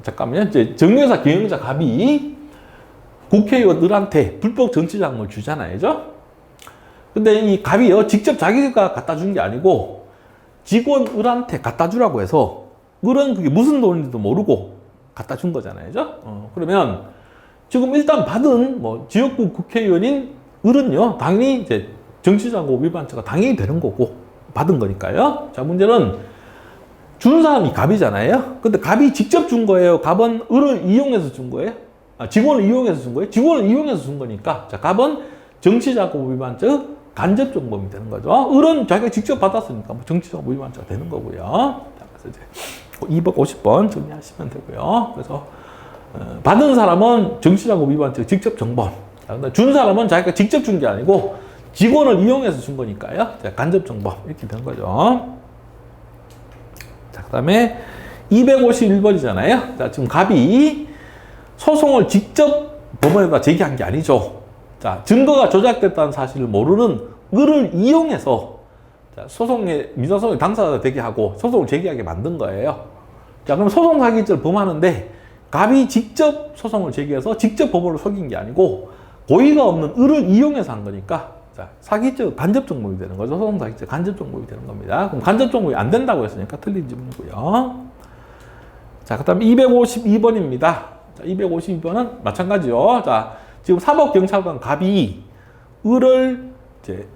잠깐만요. 이제 정유회사 경영자 갑이 국회의원들한테 불법 정치자금을 주잖아요. 근데 이 갑이요, 직접 자기가 갖다 준 게 아니고 직원 을한테 갖다 주라고 해서 을은 그게 무슨 돈인지도 모르고 갖다 준 거잖아요. 그러면 지금 일단 받은 뭐 지역구 국회의원인 을은요, 당연히 이제 정치자금 위반죄가 당연히 되는 거고 받은 거니까요. 자, 문제는 준 사람이 갑이잖아요. 근데 갑이 직접 준 거예요. 갑은 을을 이용해서 준 거예요. 직원을 이용해서 준 거예요. 직원을 이용해서 준 거니까. 자, 갑은 정치자금 위반죄 간접정범이 되는 거죠. 을은 자기가 직접 받았으니까 뭐 정치자금 위반죄가 되는 거고요. 자, 그래서 이제 250번 정리하시면 되고요. 그래서 받은 사람은 정치자금 위반죄 직접 정범. 자, 근데 준 사람은 자기가 직접 준 게 아니고 직원을 이용해서 준 거니까요. 자, 간접정범 이렇게 되는 거죠. 자, 그 다음에 251번이잖아요. 자, 지금 갑이 소송을 직접 법원에다 제기한 게 아니죠. 자, 증거가 조작됐다는 사실을 모르는 을을 이용해서 자, 소송에, 민사소송의 당사자가 되게 하고 소송을 제기하게 만든 거예요. 자, 그럼 소송 사기죄를 범하는데 갑이 직접 소송을 제기해서 직접 법원을 속인 게 아니고 고의가 없는 을을 이용해서 한 거니까 자, 사기죄 간접정범이 되는 거죠. 소송 사기죄 간접정범이 되는 겁니다. 그럼 간접정범이 안 된다고 했으니까 틀린 질문이고요. 자, 그 다음 252번입니다. 자, 252번은 마찬가지요. 자, 지금 사법경찰관 갑이 을을 이제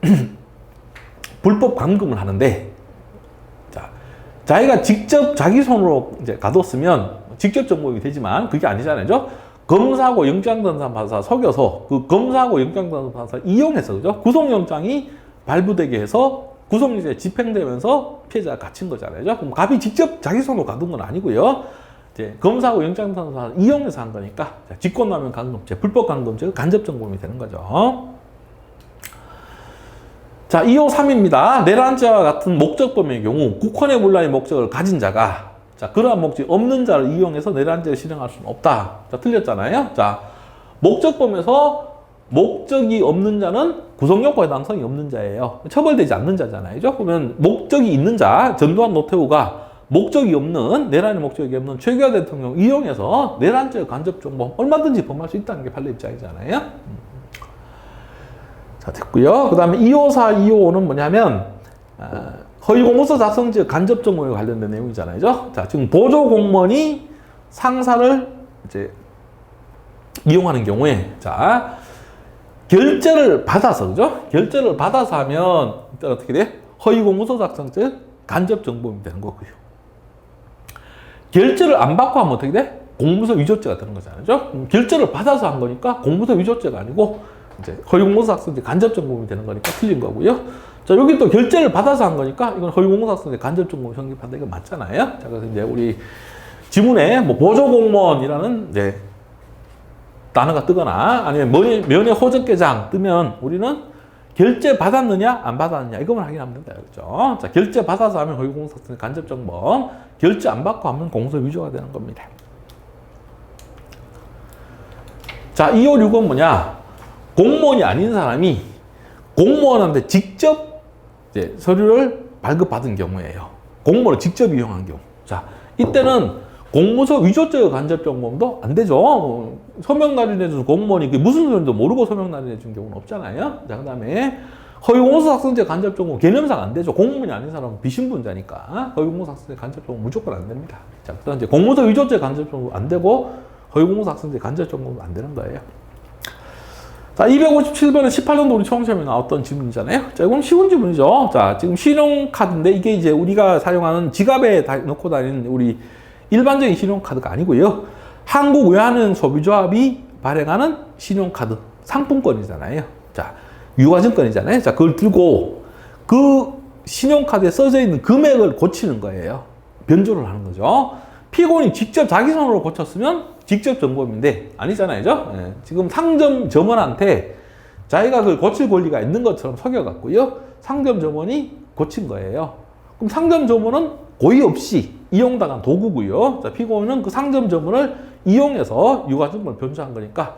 불법 감금을 하는데, 자, 자기가 직접 자기 손으로 이제 가뒀으면 직접 정범이 되지만 그게 아니잖아요. 검사하고 영장전산판사 속여서 그 검사하고 영장전산판사 이용해서 그죠? 구속영장이 발부되게 해서 구속영장이 집행되면서 피해자가 갇힌 거잖아요. 그럼 갑이 직접 자기 손으로 가둔 건 아니고요. 이제 검사하고 영장전산판사 이용해서 한 거니까 직권남용 감금죄, 불법 감금죄가 간접정범이 되는 거죠. 자, 253입니다. 내란죄와 같은 목적범의 경우 국헌의 문란의 목적을 가진 자가 자, 그러한 목적이 없는 자를 이용해서 내란죄를 실행할 수는 없다. 자, 틀렸잖아요. 자, 목적범에서 목적이 없는 자는 구속요건에 해당성이 없는 자예요. 처벌되지 않는 자잖아요. 그러면 목적이 있는 자, 전두환 노태우가 목적이 없는, 내란의 목적이 없는 최규하 대통령 이용해서 내란죄 간접정범 얼마든지 범할 수 있다는 게 판례 입장이잖아요. 자, 됐고요. 그 다음에 254, 255는 뭐냐면 허위공문서 작성죄 간접정범에 관련된 내용이잖아요. 자, 지금 보조공무원이 상사를 이제 이용하는 경우에, 자, 결재를 받아서, 그죠? 결재를 받아서 하면, 일단 어떻게 돼? 허위공문서 작성죄 간접정범이 되는 거고요. 결재를 안 받고 하면 어떻게 돼? 공문서 위조죄가 되는 거잖아요. 결재를 받아서 한 거니까 공문서 위조죄가 아니고, 이제 허위공문서 작성죄 간접정범이 되는 거니까 틀린 거고요. 자, 여기 또 결재를 받아서 한 거니까 이건 허위공문서 작성죄 간접정범 성립한다. 이거 맞잖아요. 자, 그래서 이제 우리 지문에 뭐 보조공무원이라는 이제 단어가 뜨거나 아니면 면회 호적계장 뜨면 우리는 결제 받았느냐 안 받았느냐 이것만 확인하면 된다. 그렇죠? 자, 결제 받아서 하면 허위공무사학생제 간접정범, 결제 안 받고 하면 공소 위조가 되는 겁니다. 자, 256은 뭐냐? 공무원이 아닌 사람이 공무원한테 직접 이제 서류를 발급받은 경우예요. 공무원을 직접 이용한 경우. 자, 이때는 공무서 위조죄의 간접정범도 안 되죠. 서명 날인해준 공무원이 무슨 소리인지 모르고 서명 날인해준 경우는 없잖아요. 자, 그 다음에 허위공무사학생제 간접정범 개념상 안 되죠. 공무원이 아닌 사람은 비신분자니까 허위공무사학생제 간접정범 무조건 안 됩니다. 자, 그다음 이제 공무서 위조죄 간접정범 안 되고 허위공무사학생제 간접정범도 안 되는 거예요. 자, 257번은 18년도 우리 처음시험에 나왔던 지문이잖아요. 자, 이건 쉬운 지문이죠. 자, 지금 신용카드인데 이게 이제 우리가 사용하는 지갑에 넣고 다니는 우리 일반적인 신용카드가 아니고요. 한국외환은행소비조합이 발행하는 신용카드 상품권이잖아요. 자, 유가증권이잖아요. 자, 그걸 들고 그 신용카드에 써져 있는 금액을 고치는 거예요. 변조를 하는 거죠. 피고인이 직접 자기 손으로 고쳤으면 직접 정범인데 아니잖아요. 예. 지금 상점 점원한테 자기가 그걸 고칠 권리가 있는 것처럼 속여갖고요. 상점 점원이 고친 거예요. 그럼 상점 점원은 고의 없이 이용당한 도구고요. 자, 피고인은 그 상점 점원을 이용해서 유가증권을 변조한 거니까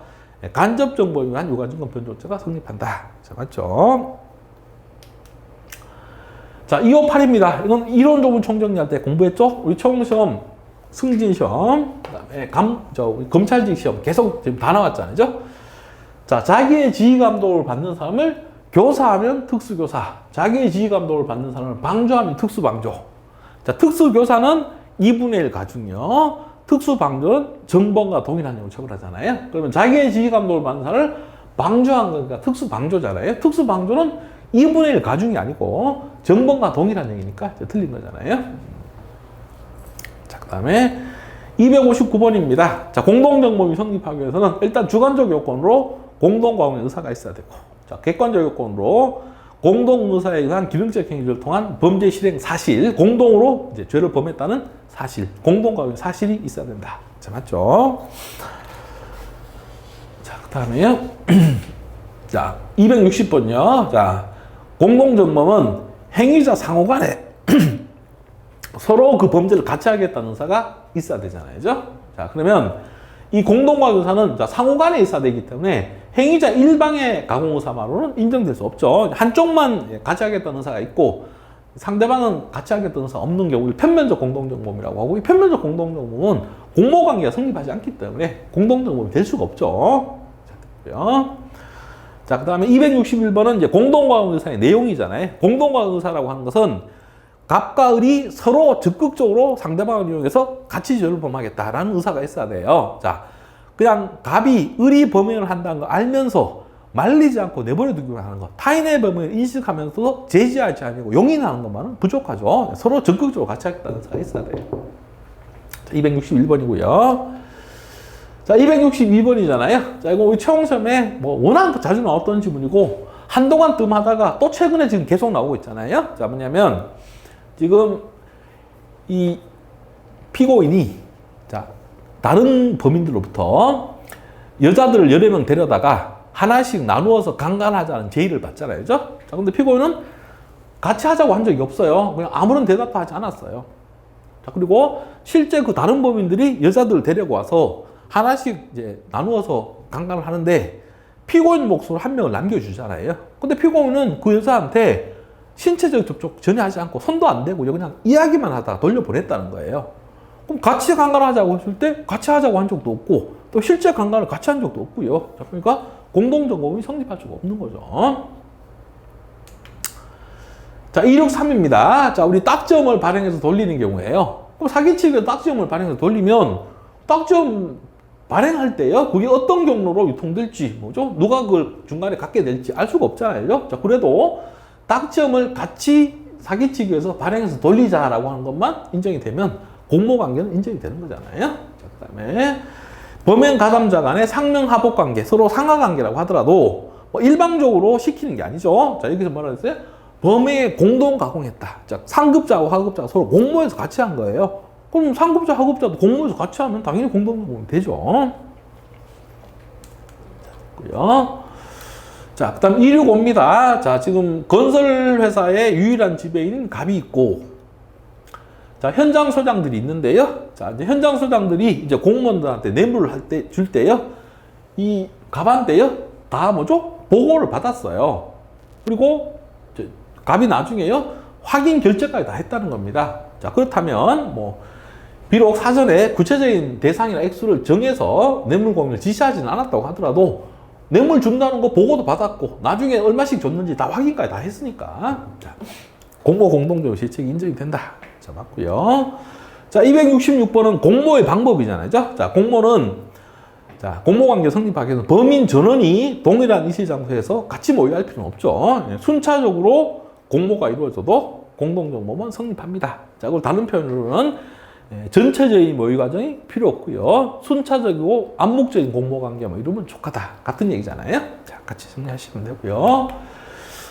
간접정범에 의한 유가증권 변조죄가 성립한다. 자, 맞죠? 자, 258입니다. 이건 이론 조문 총정리할 때 공부했죠? 우리 총시험, 승진시험, 그다음에 검찰직 시험 계속 지금 다 나왔잖아요. 자, 자기의 지휘감독을 받는 사람을 교사하면 특수교사, 자기의 지휘감독을 받는 사람을 방조하면 특수방조. 자, 특수교사는 2분의 1 가중이요. 특수방조는 정범과 동일한 형을 처벌하잖아요. 그러면 자기의 지휘감독을 받는 사람을 방조한 거니까 특수방조잖아요. 특수방조는 2분의 1 가중이 아니고 정범과 동일한 형이니까 틀린 거잖아요. 자, 그 다음에 259번입니다. 자, 공동정범이 성립하기 위해서는 일단 주관적 요건으로 공동과공의 의사가 있어야 되고, 자, 객관적 요건으로 공동의사에 의한 기능적 행위를 통한 범죄 실행 사실, 공동으로 이제 죄를 범했다는 사실, 공동과공의 사실이 있어야 된다. 자, 맞죠? 자, 그 다음에요. 자, 260번요. 자, 공동정범은 행위자 상호 간에 서로 그 범죄를 같이 하겠다는 의사가 있어야 되잖아요. 자, 그러면 이 공동과공 의사는 상호 간에 있어야 되기 때문에 행위자 일방의 가공 의사만으로는 인정될 수 없죠. 한쪽만 같이 하겠다는 의사가 있고 상대방은 같이 하겠다는 의사가 없는 경우를 편면적 공동정범이라고 하고, 이 편면적 공동정범은 공모관계가 성립하지 않기 때문에 공동정범이 될 수가 없죠. 자, 그 다음에 261번은 이제 공동과공 의사의 내용이잖아요. 공동과공 의사라고 하는 것은 갑과 을이 서로 적극적으로 상대방을 이용해서 같이 죄를 범하겠다라는 의사가 있어야 돼요. 자, 그냥 갑이 을이 범행을 한다는 거 알면서 말리지 않고 내버려 두기만 하는 것, 타인의 범행을 인식하면서도 제지하지 않고 용인하는 것만은 부족하죠. 서로 적극적으로 같이 하겠다는 의사가 있어야 돼요. 자, 261번이고요. 자, 262번이잖아요. 자, 이거 우리 최홍시험에 워낙 자주 나왔던 지문이고 한동안 뜸하다가 또 최근에 지금 계속 나오고 있잖아요. 자, 뭐냐면 지금 이 피고인이 다른 범인들로부터 여자들을 여러 명 데려다가 하나씩 나누어서 강간하자는 제의를 받잖아요. 자, 근데 피고인은 같이 하자고 한 적이 없어요. 그냥 아무런 대답도 하지 않았어요. 자, 그리고 실제 그 다른 범인들이 여자들을 데리고 와서 하나씩 이제 나누어서 강간을 하는데 피고인 몫으로 한 명을 남겨주잖아요. 근데 피고인은 그 여자한테 신체적 접촉 전혀 하지 않고 손도 안 대고 그냥 이야기만 하다가 돌려보냈다는 거예요. 그럼 같이 강간하자고 했을 때 같이 하자고 한 적도 없고 또 실제 강간을 같이 한 적도 없고요. 자, 그러니까 공동정범이 성립할 수가 없는 거죠. 자, 263입니다. 자, 우리 딱지음을 발행해서 돌리는 경우에요. 그럼 사기치기에 딱지음을 발행해서 돌리면 딱지음 발행할 때요, 그게 어떤 경로로 유통될지, 누가 그걸 중간에 갖게 될지 알 수가 없잖아요. 자, 그래도 딱지음을 같이 사기치기 위해서 발행해서 돌리자라고 하는 것만 인정이 되면 공모관계는 인정이 되는 거잖아요. 자, 그 다음에 범행 가담자 간의 상명하복관계, 서로 상하관계라고 하더라도 일방적으로 시키는 게 아니죠. 자, 여기서 뭐라 했어요? 범행에 공동가공했다. 자, 상급자하고 하급자가 서로 공모해서 같이 한 거예요. 그럼 상급자, 하급자도 공모해서 같이 하면 당연히 공동가공이 되죠. 자, 그 다음 265입니다. 자, 지금 건설회사의 유일한 지배인 갑이 있고, 자, 현장 소장들이 있는데요. 자, 이제 현장 소장들이 이제 공무원들한테 뇌물을 줄 때요. 이 갑한테요. 다 뭐죠? 보고를 받았어요. 그리고 갑이 나중에요. 확인 결제까지 다 했다는 겁니다. 자, 그렇다면 뭐 비록 사전에 구체적인 대상이나 액수를 정해서 뇌물 공유를 지시하지는 않았다고 하더라도 뇌물 준다는 거 보고도 받았고 나중에 얼마씩 줬는지 다 확인까지 다 했으니까 자, 공모 공동적으로 실책이 인정이 된다. 자, 맞고요. 자, 266번은 공모의 방법이잖아요. 자, 공모는 자, 공모관계 성립하기 위해서 범인 전원이 동일한 이시장소에서 같이 모여할 필요는 없죠. 순차적으로 공모가 이루어져도 공동정모는 성립합니다. 자, 그걸 다른 표현으로는 전체적인 모의 과정이 필요 없고요. 순차적이고 암묵적인 공모관계 뭐 이러면 족하다. 같은 얘기잖아요. 자, 같이 정리하시면 되고요.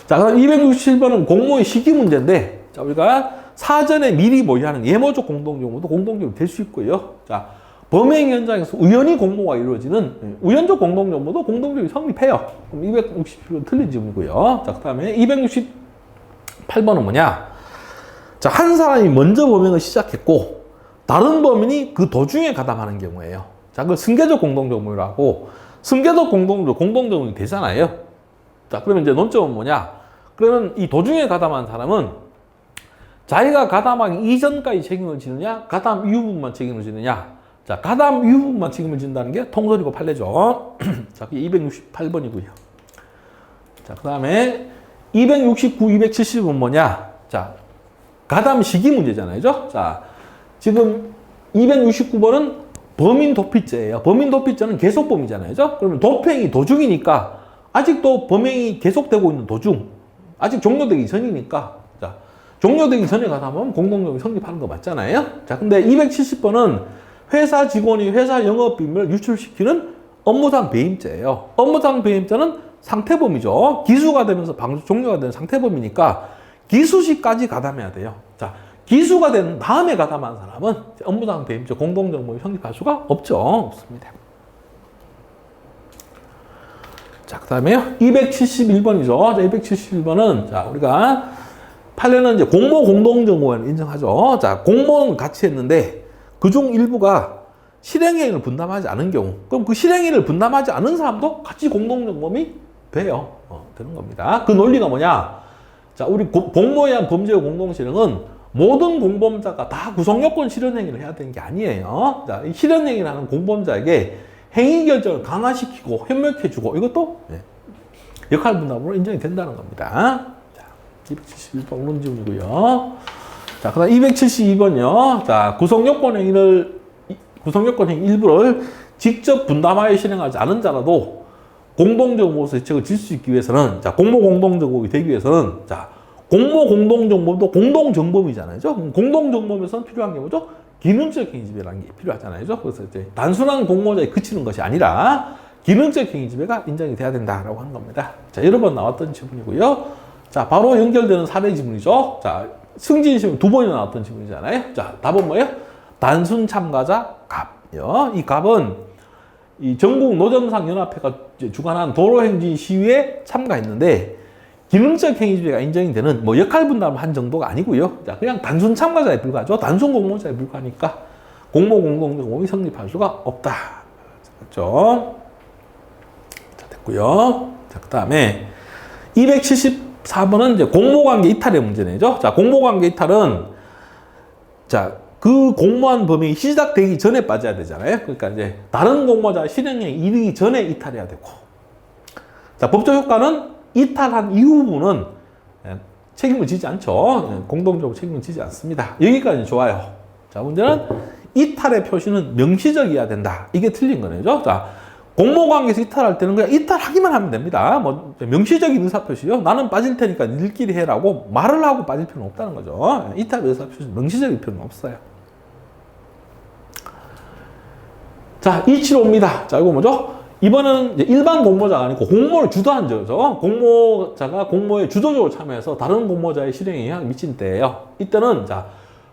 자, 그럼 267번은 공모의 시기 문제인데, 자, 우리가 사전에 미리 모의하는 예모적 공동정모도 공동정모 될 수 있고요. 자, 범행 현장에서 우연히 공모가 이루어지는 우연적 공동정모도 공동정모이 성립해요. 그럼 267번 틀린 질문이고요. 자, 그 다음에 268번은 뭐냐? 자, 한 사람이 먼저 범행을 시작했고, 다른 범인이 그 도중에 가담하는 경우에요. 자, 그걸 승계적 공동정모라고, 승계적 공동정모이 되잖아요. 자, 그러면 이제 논점은 뭐냐? 그러면 이 도중에 가담한 사람은 자기가 가담하기 이전까지 책임을 지느냐, 가담 이후부만 책임을 지느냐. 자, 가담 이후부만 책임을 진다는 게 통설이고 판례죠. 자, 그게 268번이고요. 자, 그 다음에 269, 270은 뭐냐? 자, 가담 시기 문제잖아요. 자, 지금 269번은 범인 도피죄예요. 범인 도피죄는 계속범이잖아요. 그러면 도피행위 도중이니까 아직도 범행이 계속되고 있는 도중, 아직 종료되기 전이니까, 자, 종료되기 전에 가담하면 공동정이 성립하는 거 맞잖아요. 자, 근데 270번은 회사 직원이 회사 영업 비밀을 유출시키는 업무상 배임죄예요. 업무상 배임죄는 상태범이죠. 기수가 되면서 방수 종료가 되는 상태범이니까 기수 시까지 가담해야 돼요. 자, 기수가 된 다음에 가담한 사람은 업무상 배임죄 공동정모를 성립할 수가 없죠. 없습니다. 자, 그 다음에 271번이죠. 자, 271번은 자, 우리가 판례는 이제 공모 공동정모를 인정하죠. 자, 공모는 같이 했는데 그중 일부가 실행행위를 분담하지 않은 경우, 그럼 그 실행행위를 분담하지 않은 사람도 같이 공동정모이 돼요. 되는 겁니다. 그 논리가 뭐냐? 자, 우리 공모에 의한 범죄의 공동실행은 모든 공범자가 다 구성요건 실현행위를 해야 되는 게 아니에요. 자, 이 실현행위를 하는 공범자에게 행위 결정을 강화시키고 협력해주고 이것도 역할 분담으로 인정이 된다는 겁니다. 자, 271번 론지문이고요. 자, 그 다음 272번요. 자, 구성요건 행위 일부를 직접 분담하여 실행하지 않은 자라도 공동정모에서 대책을 질 수 있기 위해서는, 자, 공모 공동정모가 되기 위해서는, 자, 공모 공동정모도 공동정범이잖아요. 공동정범에서는 필요한 게 뭐죠? 기능적 행위지배라는 게 필요하잖아요. 그래서 이제 단순한 공모자에 그치는 것이 아니라 기능적 행위지배가 인정이 돼야 된다라고 하는 겁니다. 자, 여러 번 나왔던 지문이고요. 자, 바로 연결되는 사례 지문이죠. 자, 승진 시험 2번이나 나왔던 지문이잖아요. 자, 답은 뭐예요? 단순 참가자 갑이요. 이 갑은 이 전국 노점상 연합회가 주관한 도로행진 시위에 참가했는데 기능적 행위지배가 인정이 되는 뭐 역할 분담을 한 정도가 아니고요. 자, 그냥 단순 참가자에 불과하죠. 단순 공모자에 불과하니까 공모 공동정모이 성립할 수가 없다. 그렇죠? 자, 됐고요. 자, 그다음에 274번은 이제 공모관계 이탈의 문제네죠. 자, 공모관계 이탈은 자, 그 공모한 범행이 시작되기 전에 빠져야 되잖아요. 그러니까 이제 다른 공모자 실행에 이르기 전에 이탈해야 되고. 자, 법적 효과는 이탈한 이후부는 책임을 지지 않죠. 공동적으로 책임을 지지 않습니다. 여기까지 좋아요. 자, 문제는 이탈의 표시는 명시적이어야 된다. 이게 틀린 거네요. 자, 공모관계에서 이탈할 때는 그냥 이탈하기만 하면 됩니다. 뭐 명시적인 의사표시요. 나는 빠질 테니까 니들끼리 해라고 말을 하고 빠질 필요는 없다는 거죠. 이탈 의사표시 명시적인 필요는 없어요. 자, 275입니다. 자, 이거 뭐죠? 이번은 이제 일반 공모자가 아니고 공모를 주도한 자죠. 공모자가 공모에 주도적으로 참여해서 다른 공모자의 실행에 영향을 미친 때예요. 이때는 자,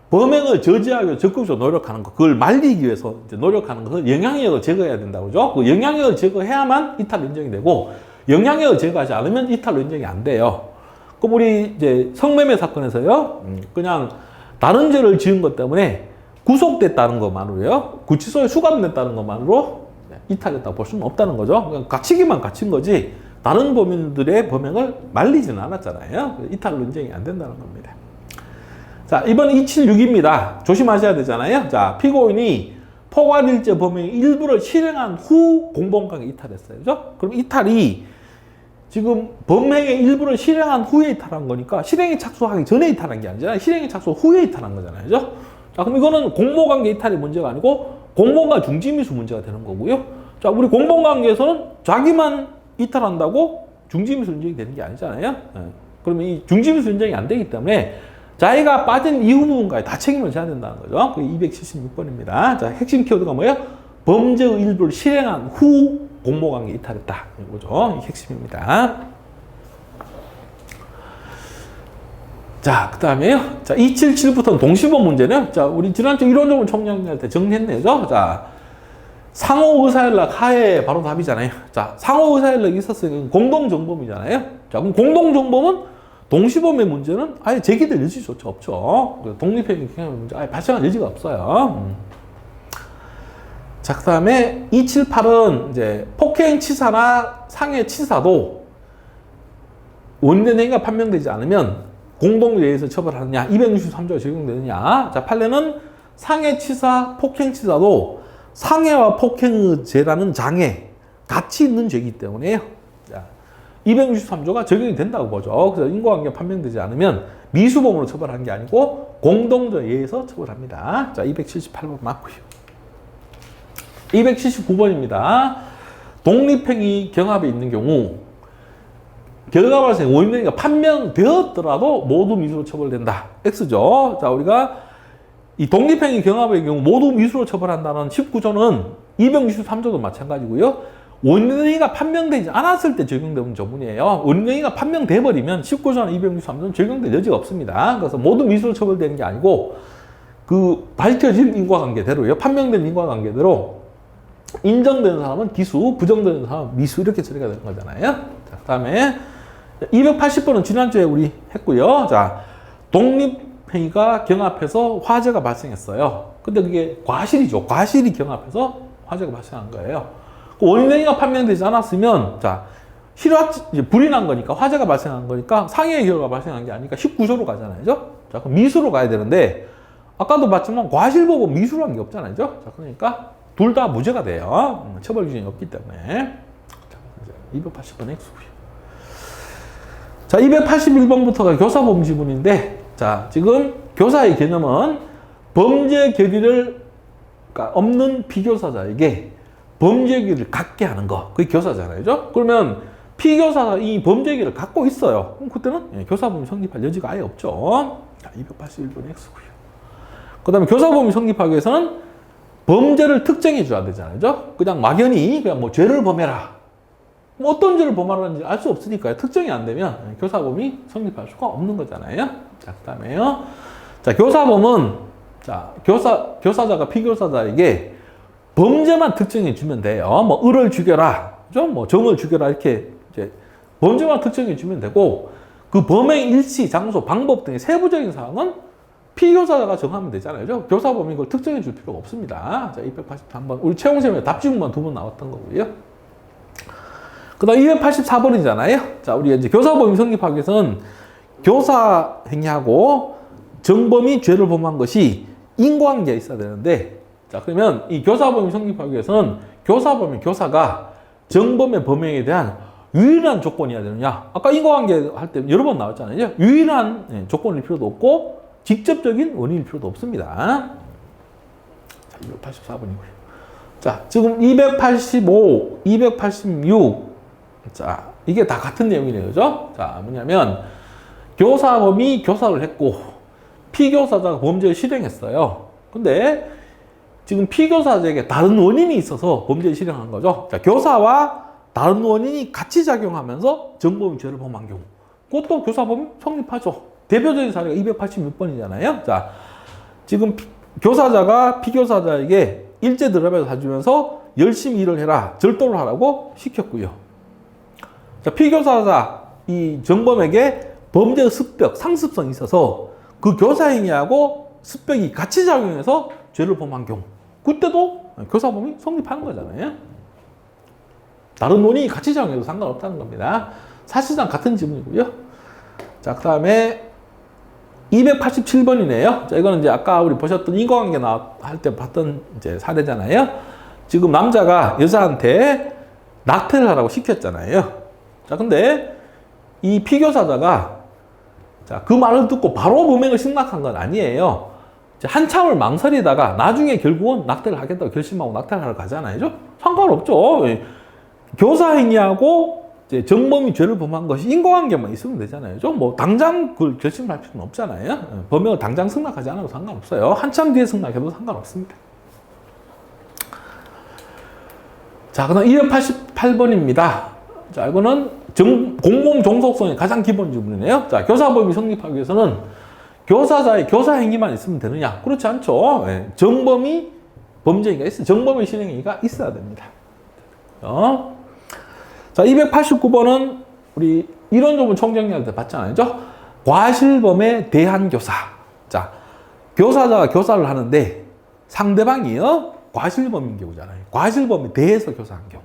범행을 저지하기 위해 적극적으로 노력하는 것, 그걸 말리기 위해서 이제 노력하는 것을 영향력을 제거해야 된다고 그죠? 그 영향력을 제거해야만 이탈 인정이 되고, 영향력을 제거하지 않으면 이탈로 인정이 안 돼요. 그럼 우리 이제 성매매 사건에서요, 그냥 다른 죄를 지은 것 때문에 구속됐다는 것만으로요, 구치소에 수감됐다는 것만으로 이탈했다고 볼 수는 없다는 거죠. 그냥 갇히기만 갇힌 거지 다른 범인들의 범행을 말리지는 않았잖아요. 이탈로 인정이 안 된다는 겁니다. 자, 이번 276입니다. 조심하셔야 되잖아요. 자, 피고인이 포괄일제 범행의 일부를 실행한 후 공범관계 이탈했어요. 그죠? 그럼 이탈이 지금 범행의 일부를 실행한 후에 이탈한 거니까 실행에 착수하기 전에 이탈한 게 아니잖아요. 실행에 착수 후에 이탈한 거잖아요. 그죠? 자, 그럼 이거는 공모관계 이탈이 문제가 아니고 공범과 중지미수 문제가 되는 거고요. 자, 우리 공범관계에서는 자기만 이탈한다고 중지미수 인정이 되는 게 아니잖아요. 그러면 이 중지미수 인정이 안 되기 때문에 자기가 빠진 이후 부분까지 다 책임을 져야 된다는 거죠. 그게 276번입니다. 자, 핵심 키워드가 뭐예요? 범죄의 일부를 실행한 후 공모관계 이탈했다. 이거죠. 이게 핵심입니다. 자, 그 다음에요. 자, 277부터는 동시범 문제는, 자, 우리 지난주 이론적으로 총정리할 때 정리했네요. 자, 상호 의사연락 하에 바로 답이잖아요. 자, 상호 의사연락이 있었으니 공동정범이잖아요. 자, 그럼 공동정범은 동시범의 문제는 아예 제기될 여지조차 없죠. 독립행위 경향의 문제 아예 발생할 여지가 없어요. 자, 그 다음에 278은 이제 폭행치사나 상해치사도 원인된 행위가 판명되지 않으면 공동예에서 처벌하느냐, 263조가 적용되느냐. 자, 판례는 상해치사, 폭행치사도 상해와 폭행의 죄라는 장애 같이 있는 죄이기 때문에요. 자, 263조가 적용이 된다고 보죠. 그래서 인과관계 판명되지 않으면 미수범으로 처벌하는 게 아니고 공동예에서 처벌합니다. 자, 278번 맞고요. 279번입니다. 독립행위 경합에 있는 경우 결과 발생 원인행위가 판명되었더라도 모두 미수로 처벌된다. X죠. 자, 우리가 이 독립행위 경합의 경우 모두 미수로 처벌한다는 19조는 263조도 마찬가지고요. 원인행위가 판명되지 않았을 때 적용되는 조문이에요. 원인행위가 판명돼 버리면 19조나 263조는 적용될 여지가 없습니다. 그래서 모두 미수로 처벌되는 게 아니고 그 밝혀진 인과관계대로요. 판명된 인과관계대로 인정되는 사람은 기수, 부정되는 사람은 미수 이렇게 처리가 되는 거잖아요. 자, 그다음에 280번은 지난주에 우리 했고요. 자, 독립행위가 경합해서 화재가 발생했어요. 근데 그게 과실이죠. 과실이 경합해서 화재가 발생한 거예요. 원인행위가 판명되지 않았으면, 자, 불이 난 거니까, 화재가 발생한 거니까 상해의 결과가 발생한 게 아니니까 19조로 가잖아요. 자, 그럼 미수로 가야 되는데, 아까도 봤지만 과실법은 미수라는 게 없잖아요. 자, 그러니까 둘 다 무죄가 돼요. 처벌 기준이 없기 때문에. 자, 280번 X고요. 자, 281번부터가 교사범 지문인데, 자, 지금 교사의 개념은 범죄 결의를 없는 피교사자에게 범죄 결의를 갖게 하는 거. 그게 교사잖아요. 그러면 피교사가 이 범죄 결의를 갖고 있어요. 그럼 그때는 교사범이 성립할 여지가 아예 없죠. 자, 281번 X고요. 그 다음에 교사범이 성립하기 위해서는 범죄를 특정해 줘야 되잖아요. 그냥 막연히 그냥 뭐 죄를 범해라. 뭐 어떤 죄를 범하는지 알 수 없으니까요. 특정이 안 되면 교사범이 성립할 수가 없는 거잖아요. 자, 그 다음에요. 자, 교사범은, 자, 교사자가 피교사자에게 범죄만 특정해 주면 돼요. 뭐, 을을 죽여라. 그죠? 뭐, 정을 죽여라. 이렇게 이제 범죄만 특정해 주면 되고, 그 범행 일시, 장소, 방법 등의 세부적인 사항은 피교사자가 정하면 되잖아요. 그죠? 교사범이 이걸 특정해 줄 필요가 없습니다. 자, 283번. 우리 채용시험에 답지문만 2번 나왔던 거고요. 그 다음 284번이잖아요. 자, 우리 이제 교사범이 성립하기 위해서는 교사 행위하고 정범이 죄를 범한 것이 인과관계가 있어야 되는데, 자, 그러면 이 교사범이 성립하기 위해서는 교사가 정범의 범행에 대한 유일한 조건이어야 되느냐. 아까 인과관계 할 때 여러 번 나왔잖아요. 유일한 조건일 필요도 없고, 직접적인 원인일 필요도 없습니다. 자, 284번이고요. 자, 지금 285, 286. 자, 이게 다 같은 내용이네요. 그죠? 자, 뭐냐면, 교사범이 교사를 했고, 피교사자가 범죄를 실행했어요. 근데, 지금 피교사자에게 다른 원인이 있어서 범죄를 실행한 거죠. 자, 교사와 다른 원인이 같이 작용하면서 정범이 죄를 범한 경우. 그것도 교사범이 성립하죠. 대표적인 사례가 286번이잖아요. 자, 지금 교사자가 피교사자에게 일제 드랍을 사주면서 열심히 일을 해라, 절도를 하라고 시켰고요. 자, 피교사자 이 정범에게 범죄 습벽, 상습성이 있어서 그 교사행위하고 습벽이 같이 작용해서 죄를 범한 경우, 그때도 교사범이 성립하는 거잖아요. 다른 논이 같이 작용해도 상관없다는 겁니다. 사실상 같은 지문이고요. 자, 그 다음에 287번이네요. 자, 이거는 이제 아까 우리 보셨던 인과관계 할 때 봤던 이제 사례잖아요. 지금 남자가 여자한테 낙태를 하라고 시켰잖아요. 자, 근데 이 피교사자가 자, 그 말을 듣고 바로 범행을 승낙한 건 아니에요. 한참을 망설이다가 나중에 결국은 낙태를 하겠다고 결심하고 낙태를 하러 가잖아요. 상관없죠. 교사 행위하고 정범이 죄를 범한 것이 인과관계만 있으면 되잖아요. 뭐 당장 그걸 결심할 필요는 없잖아요. 범행을 당장 승낙하지 않아도 상관없어요. 한참 뒤에 승낙해도 상관없습니다. 자, 그다음 288번입니다. 자, 이거는 공공 종속성의 가장 기본 지문이네요. 자, 교사범이 성립하기 위해서는 교사자의 교사 행위만 있으면 되느냐? 그렇지 않죠. 정범이 범죄가 있어, 정범의 실행행위가 있어야 됩니다. 자, 289번은 우리 이론조문 총정리할 때 봤잖아요. 과실범에 대한 교사. 자, 교사자가 교사를 하는데 상대방이요 과실범인 경우잖아요. 과실범에 대해서 교사한 경우.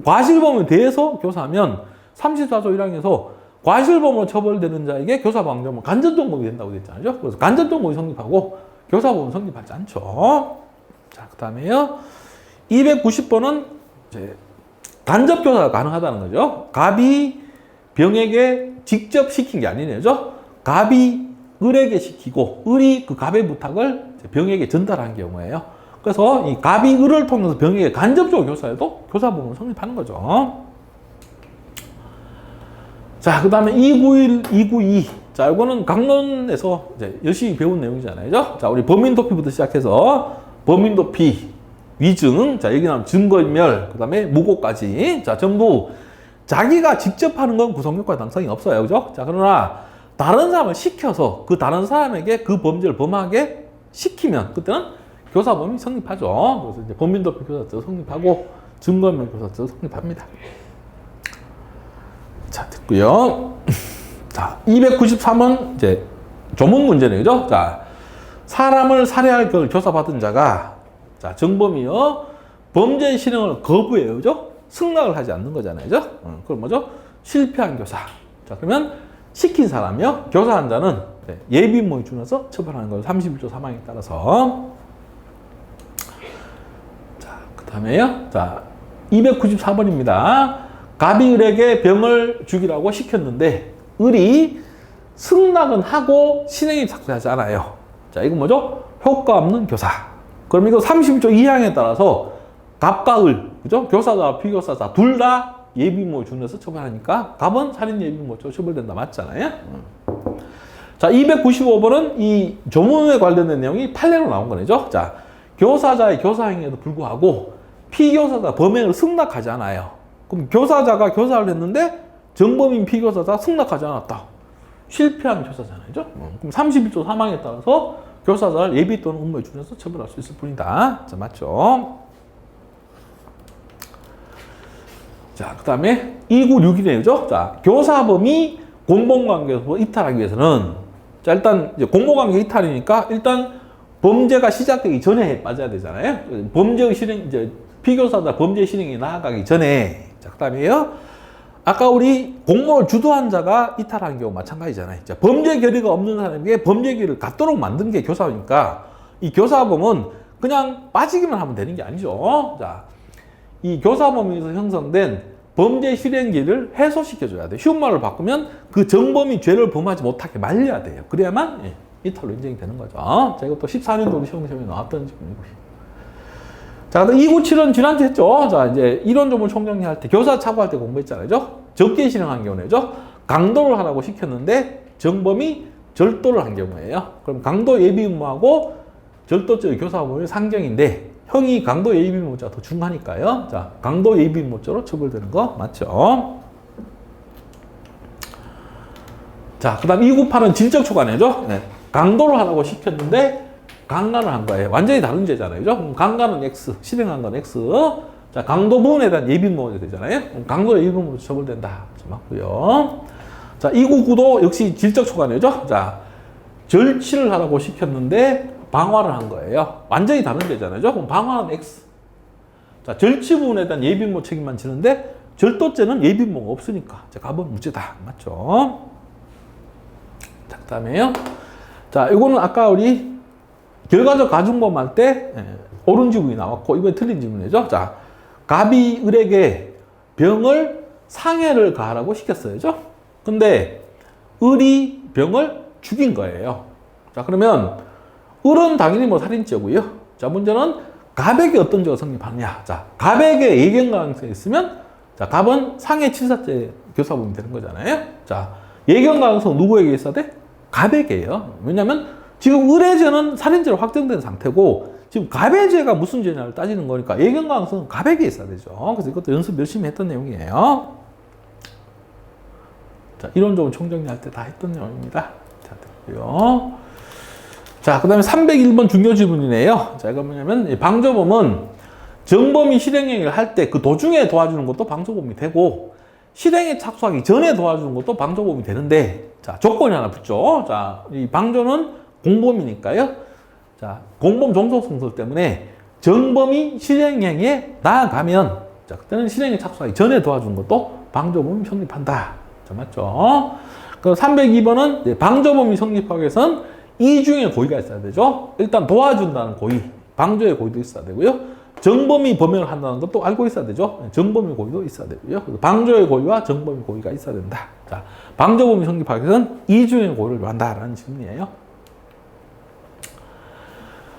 과실범에 대해서 교사하면 34조 1항에서 과실범으로 처벌되는 자에게 교사방조는 간접정범이 된다고 됐잖아요. 그래서 간접정범이 성립하고 교사범은 성립하지 않죠. 자, 그 다음에요. 290번은 이제 간접교사가 가능하다는 거죠. 갑이 병에게 직접 시킨 게 아니네요. 갑이 을에게 시키고 을이 그 갑의 부탁을 병에게 전달한 경우예요. 그래서 이 갑이 을을 통해서 병에게 간접적으로 교사해도 교사범은 성립하는 거죠. 자, 그 다음에 291, 292. 자, 이거는 강론에서 이제 열심히 배운 내용이잖아요. 자, 우리 범인도피부터 시작해서 범인도피, 위증, 자, 여기 나오면 증거인멸, 그 다음에 무고까지. 자, 전부 자기가 직접 하는 건 구성효과 당성이 없어요. 그죠? 자, 그러나 다른 사람을 시켜서 그 다른 사람에게 그 범죄를 범하게 시키면 그때는 교사범이 성립하죠. 그래서 이제 범인도피 교사죄도 성립하고 증거인멸 교사죄도 성립합니다. 자, 됐고요. 자, 293은 이제 조문 문제네요. 자, 사람을 살해할 걸 교사받은 자가 자, 정범이요 범죄 실행을 거부해요. 그죠? 승낙을 하지 않는 거잖아요. 그죠? 그럼 뭐죠? 실패한 교사. 자, 그러면 시킨 사람이요 교사한 자는 예비모에 준해서 처벌하는 거예요. 31조 3항에 따라서. 자, 그 다음에요. 자, 294번입니다. 갑이 을에게 병을 죽이라고 시켰는데 을이 승낙은 하고 실행에 착수하지 않아요. 자, 이건 뭐죠? 효과 없는 교사. 그럼 이거 31조 2항에 따라서 갑과 을, 그죠? 교사자, 피교사자 둘 다 예비모에 준해서 처벌하니까 갑은 살인 예비모죄로 처벌된다 맞잖아요. 자, 295번은 이 조문에 관련된 내용이 판례로 나온 거죠. 자, 교사자의 교사행위에도 불구하고 피교사자 범행을 승낙하지 않아요. 그럼 교사자가 교사를 했는데 정범인 피교사자 승낙하지 않았다. 실패한 교사잖아요. 그럼 31조 3항에 따라서 교사자를 예비 또는 음모에 준해서 처벌할 수 있을 뿐이다. 자, 맞죠? 자, 그 다음에 296이네요. 자, 교사범이 공범관계에서 이탈하기 위해서는 자, 일단 이제 공범관계 이탈이니까 일단 범죄가 시작되기 전에 빠져야 되잖아요. 범죄의 실행, 이제 피교사자 범죄 실행이 나아가기 전에. 자, 그 다음에요. 아까 우리 공모를 주도한 자가 이탈한 경우 마찬가지잖아요. 자, 범죄 결의가 없는 사람에게 범죄 결의를 갖도록 만든 게 교사니까 이 교사범은 그냥 빠지기만 하면 되는 게 아니죠. 자, 이 교사범에서 형성된 범죄 실행기를 해소시켜줘야 돼요. 쉬운 말로 바꾸면 그 정범이 죄를 범하지 못하게 말려야 돼요. 그래야만 이탈로 인정이 되는 거죠. 자, 이것도 14년도 시험에 나왔던 질문이고요. 자, 297은 지난주 했죠. 자, 이제 이론 조문 총정리할 때 교사 차고할 때 공부했잖아요. 적게 실행한 경우죠. 강도를 하라고 시켰는데 정범이 절도를 한 경우예요. 그럼 강도 예비 의무하고 절도죄의 교사범이 상경인데 형이 강도 예비 의무죄가 더 중하니까요. 자, 강도 예비 의무죄로 처벌되는 거 맞죠? 자, 그 다음 298은 질적 초과네죠. 네. 강도를 하라고 시켰는데 강간을 한 거예요. 완전히 다른 죄잖아요. 그럼 강간은 X, 실행한 건 X, 자, 강도 부분에 대한 예비무가 되잖아요. 강도 예비무로 처벌된다. 맞고요. 자, 299도 역시 질적 초과네죠. 자, 절취를 하라고 시켰는데 방화를 한 거예요. 완전히 다른 데잖아요. 그럼 방화는 X. 자, 절취 부분에 대한 예비무 책임만 지는데 절도죄는 예비무가 없으니까 자, 갑은 무죄다. 맞죠? 자, 그 다음에요. 자, 이거는 아까 우리 결과적 가중범 할 때 옳은 지문이 나왔고 이번에 틀린 지문이죠. 자, 갑이 을에게 병을 상해를 가하라고 시켰어요. 근데 을이 병을 죽인 거예요. 자, 그러면 을은 당연히 뭐 살인죄고요. 자, 문제는 갑에게 어떤 죄가 성립하느냐. 자, 갑에게 예견 가능성이 있으면 자, 갑은 상해 치사죄 교사범이 되는 거잖아요. 자, 예견 가능성 누구에게 있어야 돼? 갑에게요. 왜냐면 지금 을의 죄는 살인죄로 확정된 상태고 지금 갑의 죄가 무슨 죄냐를 따지는 거니까 예견 가능성은 갑에게 있어야 되죠. 그래서 이것도 연습 열심히 했던 내용이에요. 자, 이론적으로 총정리할 때 다 했던 내용입니다. 자, 됐고요. 자, 그 다음에 301번 중요 지문이네요. 자, 이거 뭐냐면 방조범은 정범이 실행행위를 할 때 그 도중에 도와주는 것도 방조범이 되고 실행에 착수하기 전에 도와주는 것도 방조범이 되는데 자, 조건이 하나 붙죠. 자, 이 방조는 공범이니까요. 자, 공범 종속성설 때문에 정범이 실행행위에 나아가면 자, 그때는 실행에 착수하기 전에 도와주는 것도 방조범이 성립한다. 자, 맞죠? 그럼 302번은 방조범이 성립하기 위해서는 이중의 고의가 있어야 되죠. 일단 도와준다는 고의, 방조의 고의도 있어야 되고요. 정범이 범행을 한다는 것도 알고 있어야 되죠. 정범의 고의도 있어야 되고요. 방조의 고의와 정범의 고의가 있어야 된다. 자, 방조범이 성립하기 위해서는 이중의 고의를 요한다라는 질문이에요.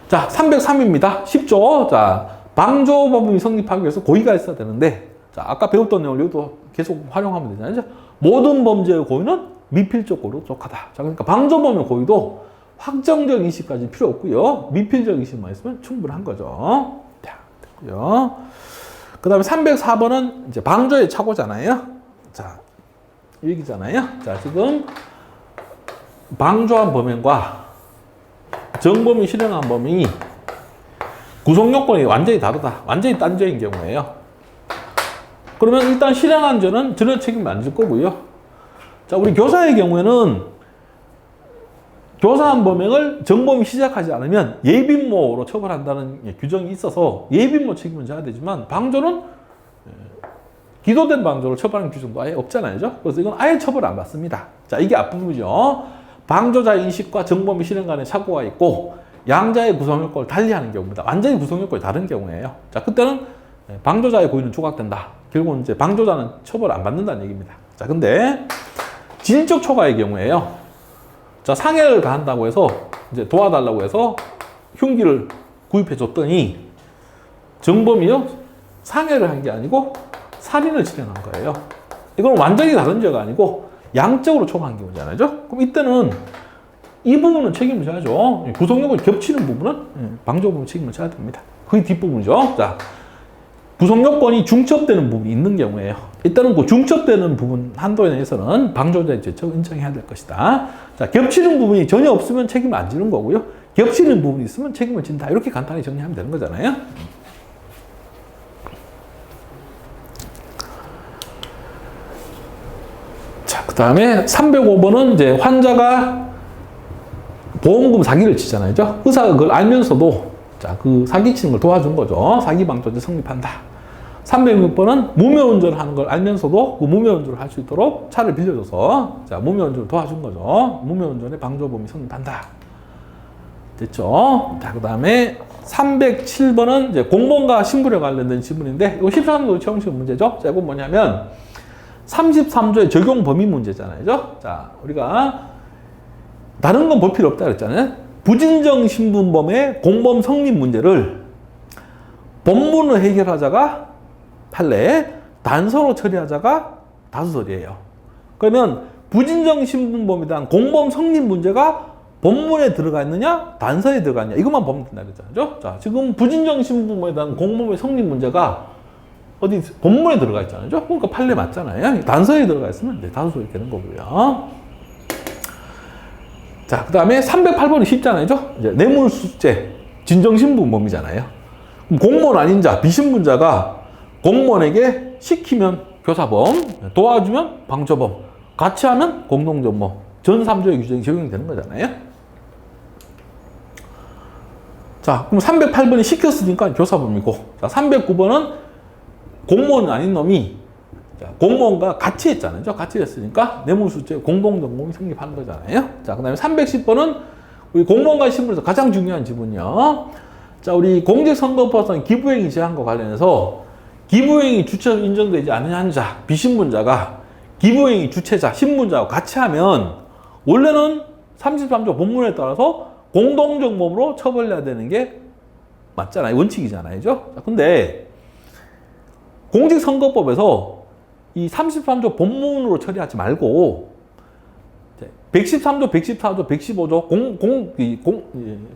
자, 303입니다. 쉽죠? 자, 방조범이 성립하기 위해서 고의가 있어야 되는데, 자, 아까 배웠던 내용을 여기도 계속 활용하면 되잖아요. 모든 범죄의 고의는 미필적 고의로 족하다. 자, 그러니까 방조범의 고의도 확정적 인식까지 필요 없고요. 미필적 인식만 있으면 충분한 거죠. 자, 됐고요. 그 다음에 304번은 이제 방조의 착오잖아요. 자, 여기잖아요. 자, 지금 방조한 범행과 정범이 실행한 범행이 구성요건이 완전히 다르다. 완전히 딴 죄인 경우에요. 그러면 일단 실행한 죄는 전혀 책임을 안 질 거고요. 자, 우리 교사의 경우에는 교사한 범행을 정범이 시작하지 않으면 예빈모로 처벌한다는 규정이 있어서 예빈모 책임은 져야 되지만 방조는 기소된 방조를 처벌하는 규정도 아예 없잖아요. 그래서 이건 아예 처벌 안 받습니다. 자, 이게 앞부분이죠. 방조자 인식과 정범이 실행 간의 착오가 있고 양자의 구성요건을 달리하는 경우입니다. 완전히 구성요건이 다른 경우예요. 자, 그때는 방조자의 고의는 조각된다. 결국은 이제 방조자는 처벌 안 받는다는 얘기입니다. 자, 근데 질적 초과의 경우에요. 자, 상해를 가한다고 해서 이제 도와달라고 해서 흉기를 구입해 줬더니 정범이요 상해를 한 게 아니고 살인을 진행한 거예요. 이건 완전히 다른 죄가 아니고 양적으로 초과한 경우잖아요. 그럼 이때는 이 부분은 책임을 져야죠. 구성요건이 겹치는 부분은 방조범은 책임을 져야 됩니다. 그게 뒷부분이죠. 자, 구성요건이 중첩되는 부분이 있는 경우에요. 일단은 그 중첩되는 부분 한도에 대해서는 방조자의 죄책을 인정해야 될 것이다. 자, 겹치는 부분이 전혀 없으면 책임을 안 지는 거고요. 겹치는 부분이 있으면 책임을 진다. 이렇게 간단히 정리하면 되는 거잖아요. 자, 그 다음에 305번은 이제 환자가 보험금 사기를 치잖아요. 의사가 그걸 알면서도 자, 그 사기치는 걸 도와준 거죠. 사기방조죄 성립한다. 306번은 무면운전을 하는 걸 알면서도 그 무면운전을 할 수 있도록 차를 빌려줘서 자, 무면운전을 도와준 거죠. 무면운전의 방조범이 성립한다. 됐죠? 자, 그 다음에 307번은 이제 공무원과 신분에 관련된 지문인데 이거 13도 처음식 문제죠. 자, 이건 뭐냐면 33조의 적용 범위 문제잖아요. 자, 우리가 다른 건 볼 필요 없다 그랬잖아요. 부진정 신분범의 공범 성립 문제를 본문을 해결하자가 판례, 단서로 처리하자가 다수설이에요. 그러면 부진정 신분범에 대한 공범 성립 문제가 본문에 들어가 있느냐, 단서에 들어가 있느냐 이것만 보면 된다 그랬잖아요. 자, 지금 부진정 신분범에 대한 공범의 성립 문제가 어디 본문에 들어가 있잖아요. 그러니까 판례 맞잖아요. 단서에 들어가 있으면 이제 다수설이 되는 거고요. 자, 그 다음에 308번이 쉽잖아요. 이제 뇌물수재, 진정신분범이잖아요. 그럼 공무원 아닌 자, 비신분자가 공무원에게 시키면 교사범, 도와주면 방조범, 같이 하면 공동정범, 전 3조의 규정이 적용이 되는 거잖아요. 자, 그럼 308번이 시켰으니까 교사범이고, 자, 309번은 공무원 아닌 놈이 공무원과 같이 했잖아요. 같이 했으니까 뇌물수재 공동정범이 성립하는 거잖아요. 자, 그 다음에 310번은 우리 공무원과 신분에서 가장 중요한 지문이요. 자, 우리 공직선거법상 기부행위 제한과 관련해서 기부행위 주체로 인정되지 않는 자, 비신분자가 기부행위 주체자, 신분자와 같이 하면 원래는 33조 본문에 따라서 공동정범으로 처벌해야 되는 게 맞잖아요. 원칙이잖아요. 그죠? 근데 공직선거법에서 이 33조 본문으로 처리하지 말고 113조, 114조, 115조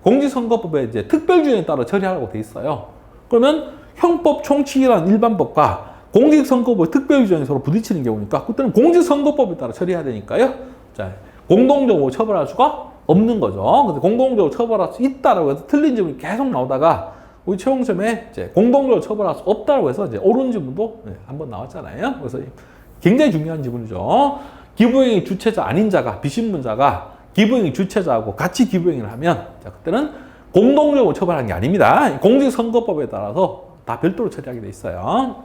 공직선거법의 이제 특별규정에 따라 처리하라고 돼 있어요. 그러면 형법 총칙이라는 일반법과 공직선거법의 특별규정이 서로 부딪히는 경우니까 그때는 공직선거법에 따라 처리해야 되니까요. 자, 공동정범으로 처벌할 수가 없는 거죠. 근데 공동정범으로 처벌할 수 있다라고 해서 틀린 지문이 계속 나오다가 우리 최홍점에 이제 공동정범으로 처벌할 수 없다고 해서 이제 옳은 지문도 한번 나왔잖아요. 그래서 굉장히 중요한 지문이죠. 기부행위 주체자 아닌 자가, 비신분자가 기부행위 주체자하고 같이 기부행위를 하면 자, 그때는 공동정범으로 처벌하는 게 아닙니다. 공직선거법에 따라서 다 별도로 처리하게 돼 있어요.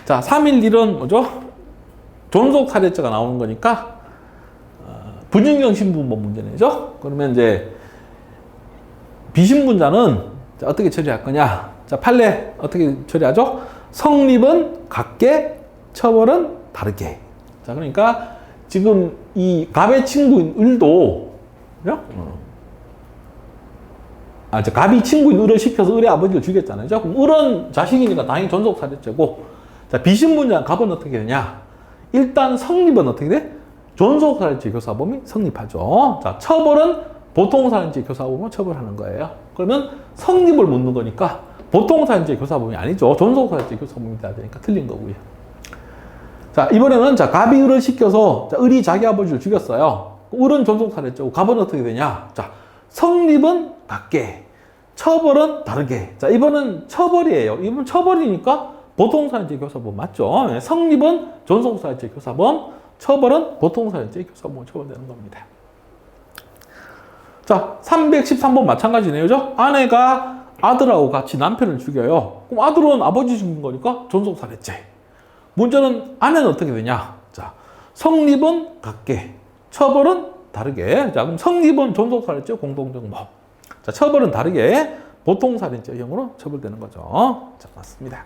자, 311은 뭐죠? 존속 살해죄가 나오는 거니까 분윤경 신분법 문제네죠. 그러면 이제 비신분자는 자, 어떻게 처리할 거냐? 자, 판례 어떻게 처리하죠? 성립은 같게, 처벌은 다르게. 자, 그러니까 지금 이 갑의 친구인 을도 그죠? 갑이 친구인 을을 시켜서 을의 아버지를 죽였잖아요. 그럼 을은 자식이니까 당연히 존속 살해죄고, 자, 비신분자 갑은 어떻게 되냐? 일단 성립은 어떻게 돼? 존속 살해죄 교사범이 성립하죠. 자, 처벌은 보통 살해죄 교사범을 처벌하는 거예요. 그러면 성립을 묻는 거니까 보통 살해죄 교사범이 아니죠. 존속 살해죄 교사범이 돼야 되니까 틀린 거고요. 자, 이번에는 자, 갑이 을을 시켜서 자, 을이 자기 아버지를 죽였어요. 을은 존속 살해죄고 갑은 어떻게 되냐? 자, 성립은 같게, 처벌은 다르게. 자, 이번은 처벌이에요. 이번 처벌이니까 보통 살해죄 교사범 맞죠? 성립은 존속 살해죄 교사범, 처벌은 보통 살해죄 교사범으로 처벌되는 겁니다. 자, 313번 마찬가지네요. 그죠? 아내가 아들하고 같이 남편을 죽여요. 그럼 아들은 아버지 죽인 거니까 존속 살해죄. 문제는 아내는 어떻게 되냐? 자, 성립은 같게, 처벌은 다르게. 자, 그럼 성립은 존속 살해죄 공동정범. 자, 처벌은 다르게 보통 살인죄형으로 처벌되는 거죠. 자, 맞습니다.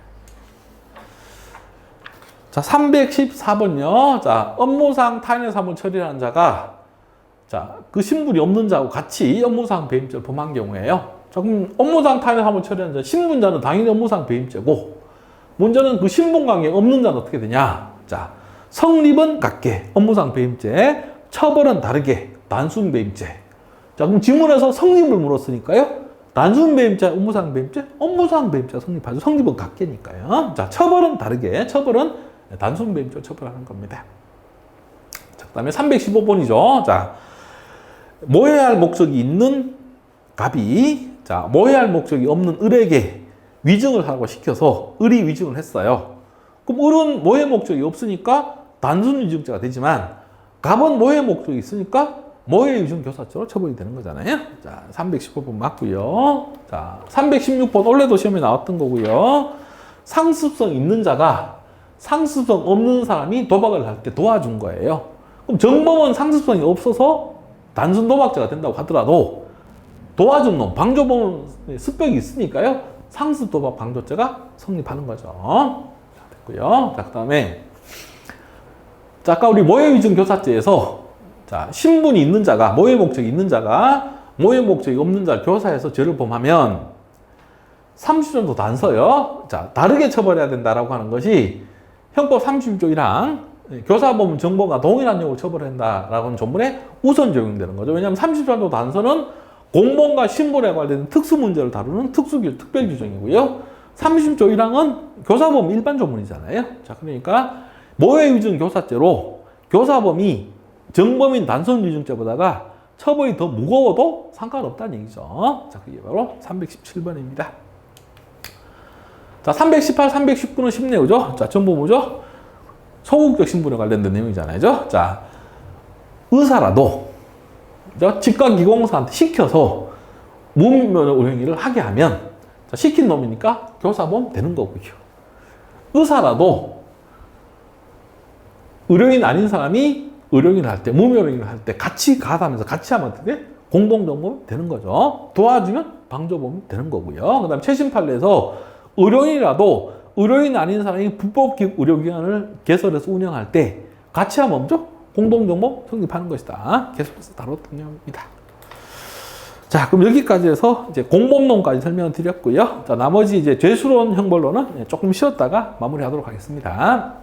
자, 314번요. 자, 업무상 타인의 사물 처리하는 자가 자, 그 신분이 없는 자하고 같이 업무상 배임죄를 범한 경우에요. 자, 그럼 업무상 타인의 사물 처리하는 자, 신분자는 당연히 업무상 배임죄고, 문제는 그 신분관계 없는 자는 어떻게 되냐? 자, 성립은 같게, 업무상 배임죄, 처벌은 다르게, 단순 배임죄. 자, 그럼 지문에서 성립을 물었으니까요. 단순 배임죄, 업무상 배임죄, 업무상 배임죄 성립하죠. 성립은 같게니까요. 자, 처벌은 다르게, 처벌은 단순 배임죄 처벌하는 겁니다. 자, 그 다음에 315번이죠. 자, 모해할 목적이 있는 갑이 자, 모해할 목적이 없는 을에게 위증을 하라고 시켜서 을이 위증을 했어요. 그럼 을은 모해 목적이 없으니까 단순 위증죄가 되지만 갑은 모해 목적이 있으니까 모해 위증 교사죄로 처벌이 되는 거잖아요. 자, 315번 맞고요. 자, 316번 원래도 시험에 나왔던 거고요. 상습성 있는 자가 상습성 없는 사람이 도박을 할 때 도와준 거예요. 그럼 정범은 상습성이 없어서 단순 도박죄가 된다고 하더라도 도와준 놈, 방조범은 습벽이 있으니까요. 상습 도박 방조죄가 성립하는 거죠. 자, 됐고요. 자, 그 다음에 자, 아까 우리 모해 위증 교사죄에서 자, 신분이 있는 자가 모해 목적이 있는 자가 모해 목적이 없는 자를 교사해서 죄를 범하면 30점도 단서요. 자, 다르게 처벌해야 된다라고 하는 것이 형법 30조 1항 교사범 정범과 동일한 내용으로 처벌한다라고 하는 조문에 우선 적용되는 거죠. 왜냐하면 33조 단서는 공범과 신분에 관련된 특수 문제를 다루는 특별 규정이고요. 30조 1항은 교사범 일반 조문이잖아요. 자, 그러니까 모해 위증 교사죄로 교사범이 정범인 단순 위증죄보다가 처벌이 더 무거워도 상관없다는 얘기죠. 자, 그게 바로 317번입니다. 자, 318, 319는 쉽네요. 그죠? 자, 전부 뭐죠? 소극적 신분에 관련된 내용이잖아요. 그죠? 자, 의사라도 치과기공사한테 시켜서 무면허 의료행위를 하게 하면 자, 시킨 놈이니까 교사범 되는 거고요. 의사라도 의료인 아닌 사람이 의료인을 할 때, 무면허 의료인을 할 때 같이 가담해서 같이 하면 어떻게 돼? 공동정범이 되는 거죠. 도와주면 방조범이 되는 거고요. 그 다음에 최신 판례에서 의료인이라도 의료인 아닌 사람이 불법 의료기관을 개설해서 운영할 때 같이 하면 뭐죠? 공동정범 성립하는 것이다. 계속해서 다뤘던 내용입니다. 자, 그럼 여기까지 해서 이제 공범론까지 설명을 드렸고요. 자, 나머지 이제 죄수론 형벌론은 조금 쉬었다가 마무리하도록 하겠습니다.